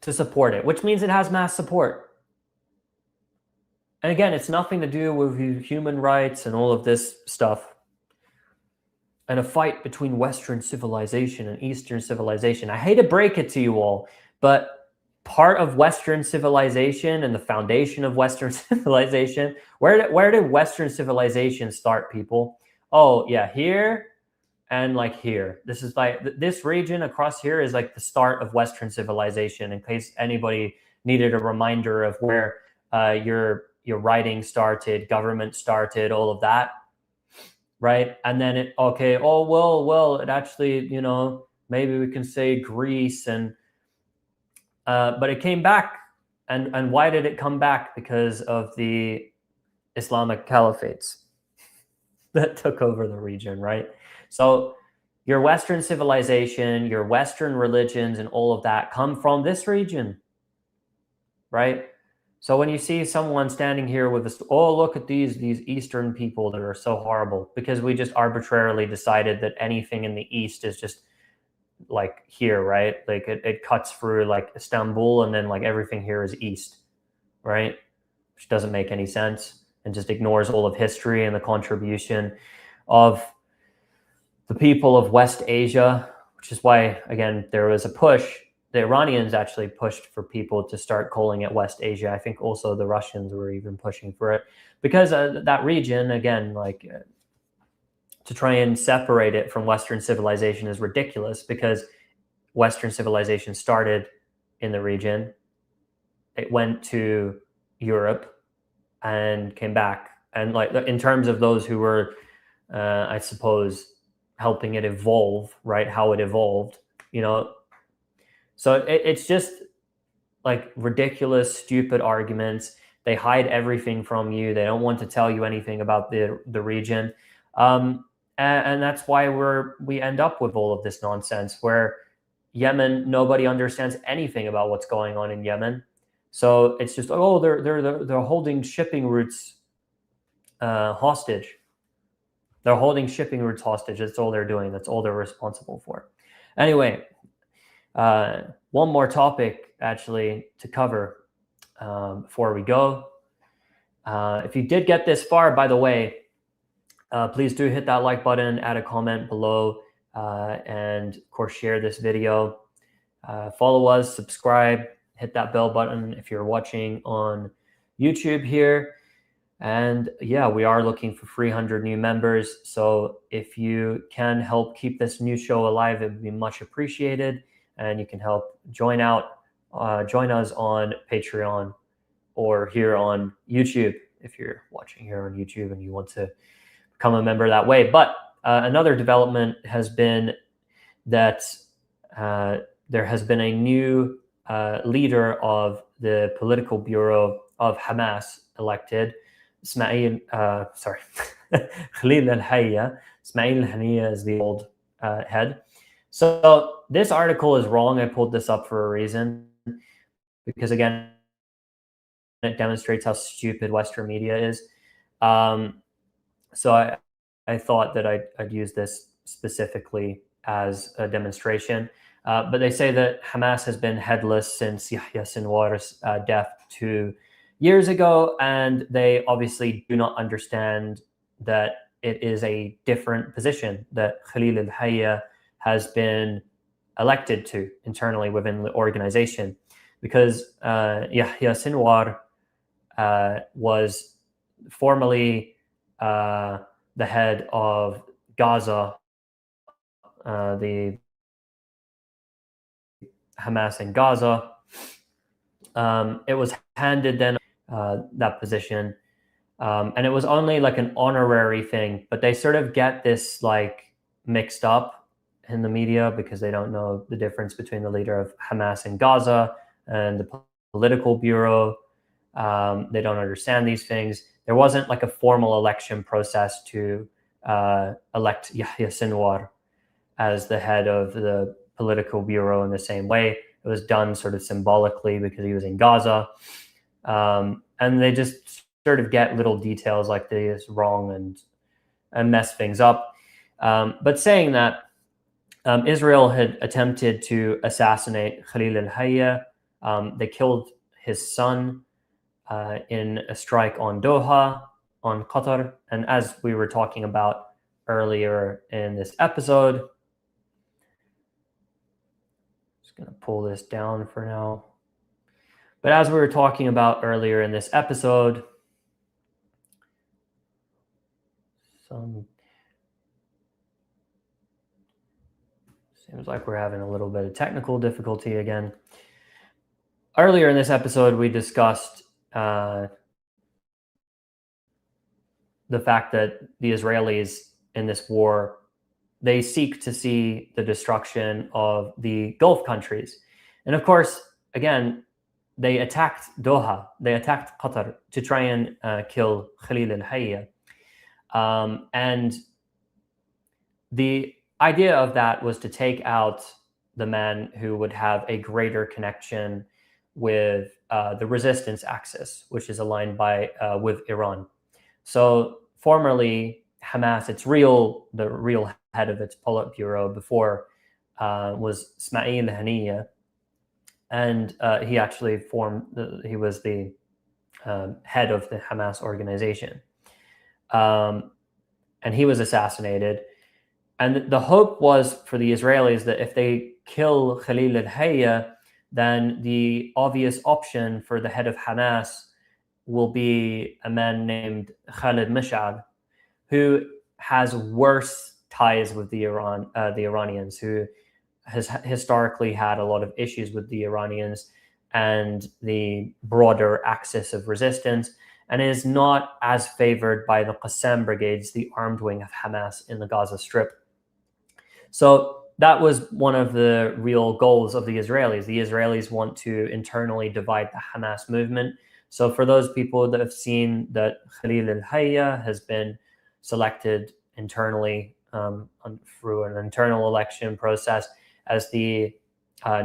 A: to support it, which means it has mass support. And again, it's nothing to do with human rights and all of this stuff. And a fight between Western civilization and Eastern civilization. I hate to break it to you all, but part of Western civilization and the foundation of Western civilization, where did Western civilization start, people? Oh, yeah, here and like here. This is like, this region across here is like the start of Western civilization, in case anybody needed a reminder of where your writing started, government started, all of that, right? And then it, okay, oh, well, it actually, you know, maybe we can say Greece and, but it came back. And why did it come back? Because of the Islamic caliphates that took over the region, right? So your Western civilization, your Western religions and all of that come from this region, right? So when you see someone standing here with this, oh, look at these Eastern people that are so horrible, because we just arbitrarily decided that anything in the East is just like here, right? Like it cuts through like Istanbul and then like everything here is East, right? Which doesn't make any sense and just ignores all of history and the contribution of the people of West Asia, which is why, again, there was a push. The Iranians actually pushed for people to start calling it West Asia. I think also the Russians were even pushing for it because that region, again, like to try and separate it from Western civilization is ridiculous, because Western civilization started in the region. It went to Europe and came back. And like in terms of those who were, I suppose, helping it evolve, right? How it evolved, you know. So it's just like ridiculous, stupid arguments. They hide everything from you. They don't want to tell you anything about the region. And that's why we end up with all of this nonsense where Yemen, nobody understands anything about what's going on in Yemen. So it's just, oh, they're holding shipping routes hostage. They're holding shipping routes hostage. That's all they're doing. That's all they're responsible for. Anyway, one more topic actually to cover before we go. If you did get this far, by the way, please do hit that like button, add a comment below, and of course, share this video. Follow us, subscribe, hit that bell button if you're watching on YouTube here. And yeah, we are looking for 300 new members. So if you can help keep this new show alive, it would be much appreciated. And you can help join us on Patreon or here on YouTube if you're watching here on YouTube and you want to become a member that way. But another development has been that there has been a new leader of the political bureau of Hamas elected, Khalil al-Hayya. Ismail al-Haniya is the old head. So this article is wrong. I pulled this up for a reason, because again, it demonstrates how stupid Western media is. So I thought that I'd use this specifically as a demonstration. But they say that Hamas has been headless since Yahya Sinwar's death 2 years ago, and they obviously do not understand that it is a different position that Khalil al-Hayya has been elected to internally within the organization, because Yahya Sinwar was formerly the head of Gaza, the Hamas in Gaza. It was handed then that position, and it was only like an honorary thing, but they sort of get this like mixed up in the media because they don't know the difference between the leader of Hamas in Gaza and the political bureau. They don't understand these things. There wasn't like a formal election process to elect Yahya Sinwar as the head of the political bureau in the same way. It was done sort of symbolically because he was in Gaza. And they just sort of get little details like this wrong and mess things up. But saying that, Israel had attempted to assassinate Khalil al-Hayya. They killed his son in a strike on Doha, on Qatar. And as we were talking about earlier in this episode, just going to pull this down for now. But as we were talking about earlier in this episode, seems like we're having a little bit of technical difficulty again. Earlier in this episode, we discussed the fact that the Israelis in this war, they seek to see the destruction of the Gulf countries. And of course, again, they attacked Doha, they attacked Qatar to try and kill Khalil al-Hayya. And the idea of that was to take out the man who would have a greater connection with the resistance axis, which is aligned with Iran. So formerly Hamas, the real head of its Politburo before was Ismail Haniyeh, and he actually he was the head of the Hamas organization, and he was assassinated. And the hope was for the Israelis that if they kill Khalil al-Hayya, then the obvious option for the head of Hamas will be a man named Khalid Mash'al, who has worse ties with the Iranians, who has historically had a lot of issues with the Iranians and the broader axis of resistance, and is not as favored by the Qassam brigades, the armed wing of Hamas in the Gaza Strip. So that was one of the real goals of the Israelis. The Israelis want to internally divide the Hamas movement. So for those people that have seen that Khalil al-Hayya has been selected internally through an internal election process as the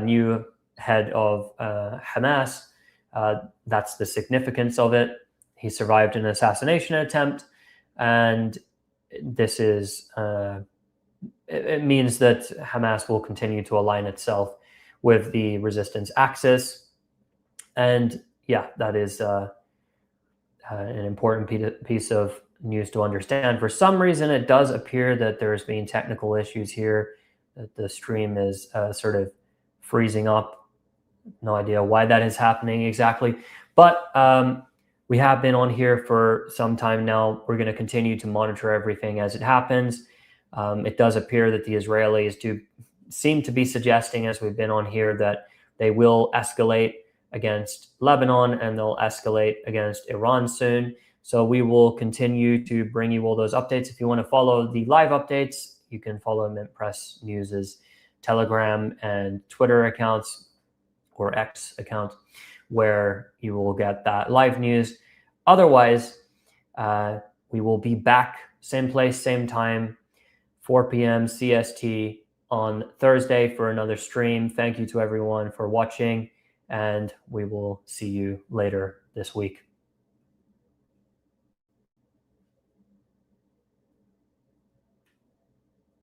A: new head of Hamas, that's the significance of it. He survived an assassination attempt, and this is it means that Hamas will continue to align itself with the resistance axis. And yeah, that is an important piece of news to understand. For some reason, it does appear that there's been technical issues here, that the stream is sort of freezing up. No idea why that is happening exactly. But we have been on here for some time now. We're going to continue to monitor everything as it happens. It does appear that the Israelis do seem to be suggesting, as we've been on here, that they will escalate against Lebanon and they'll escalate against Iran soon. So we will continue to bring you all those updates. If you want to follow the live updates, you can follow MINTPRESS News's Telegram and Twitter accounts, or X account, where you will get that live news. Otherwise, we will be back, same place, same time, 4 p.m. CST on Thursday for another stream. Thank you to everyone for watching, and we will see you later this week.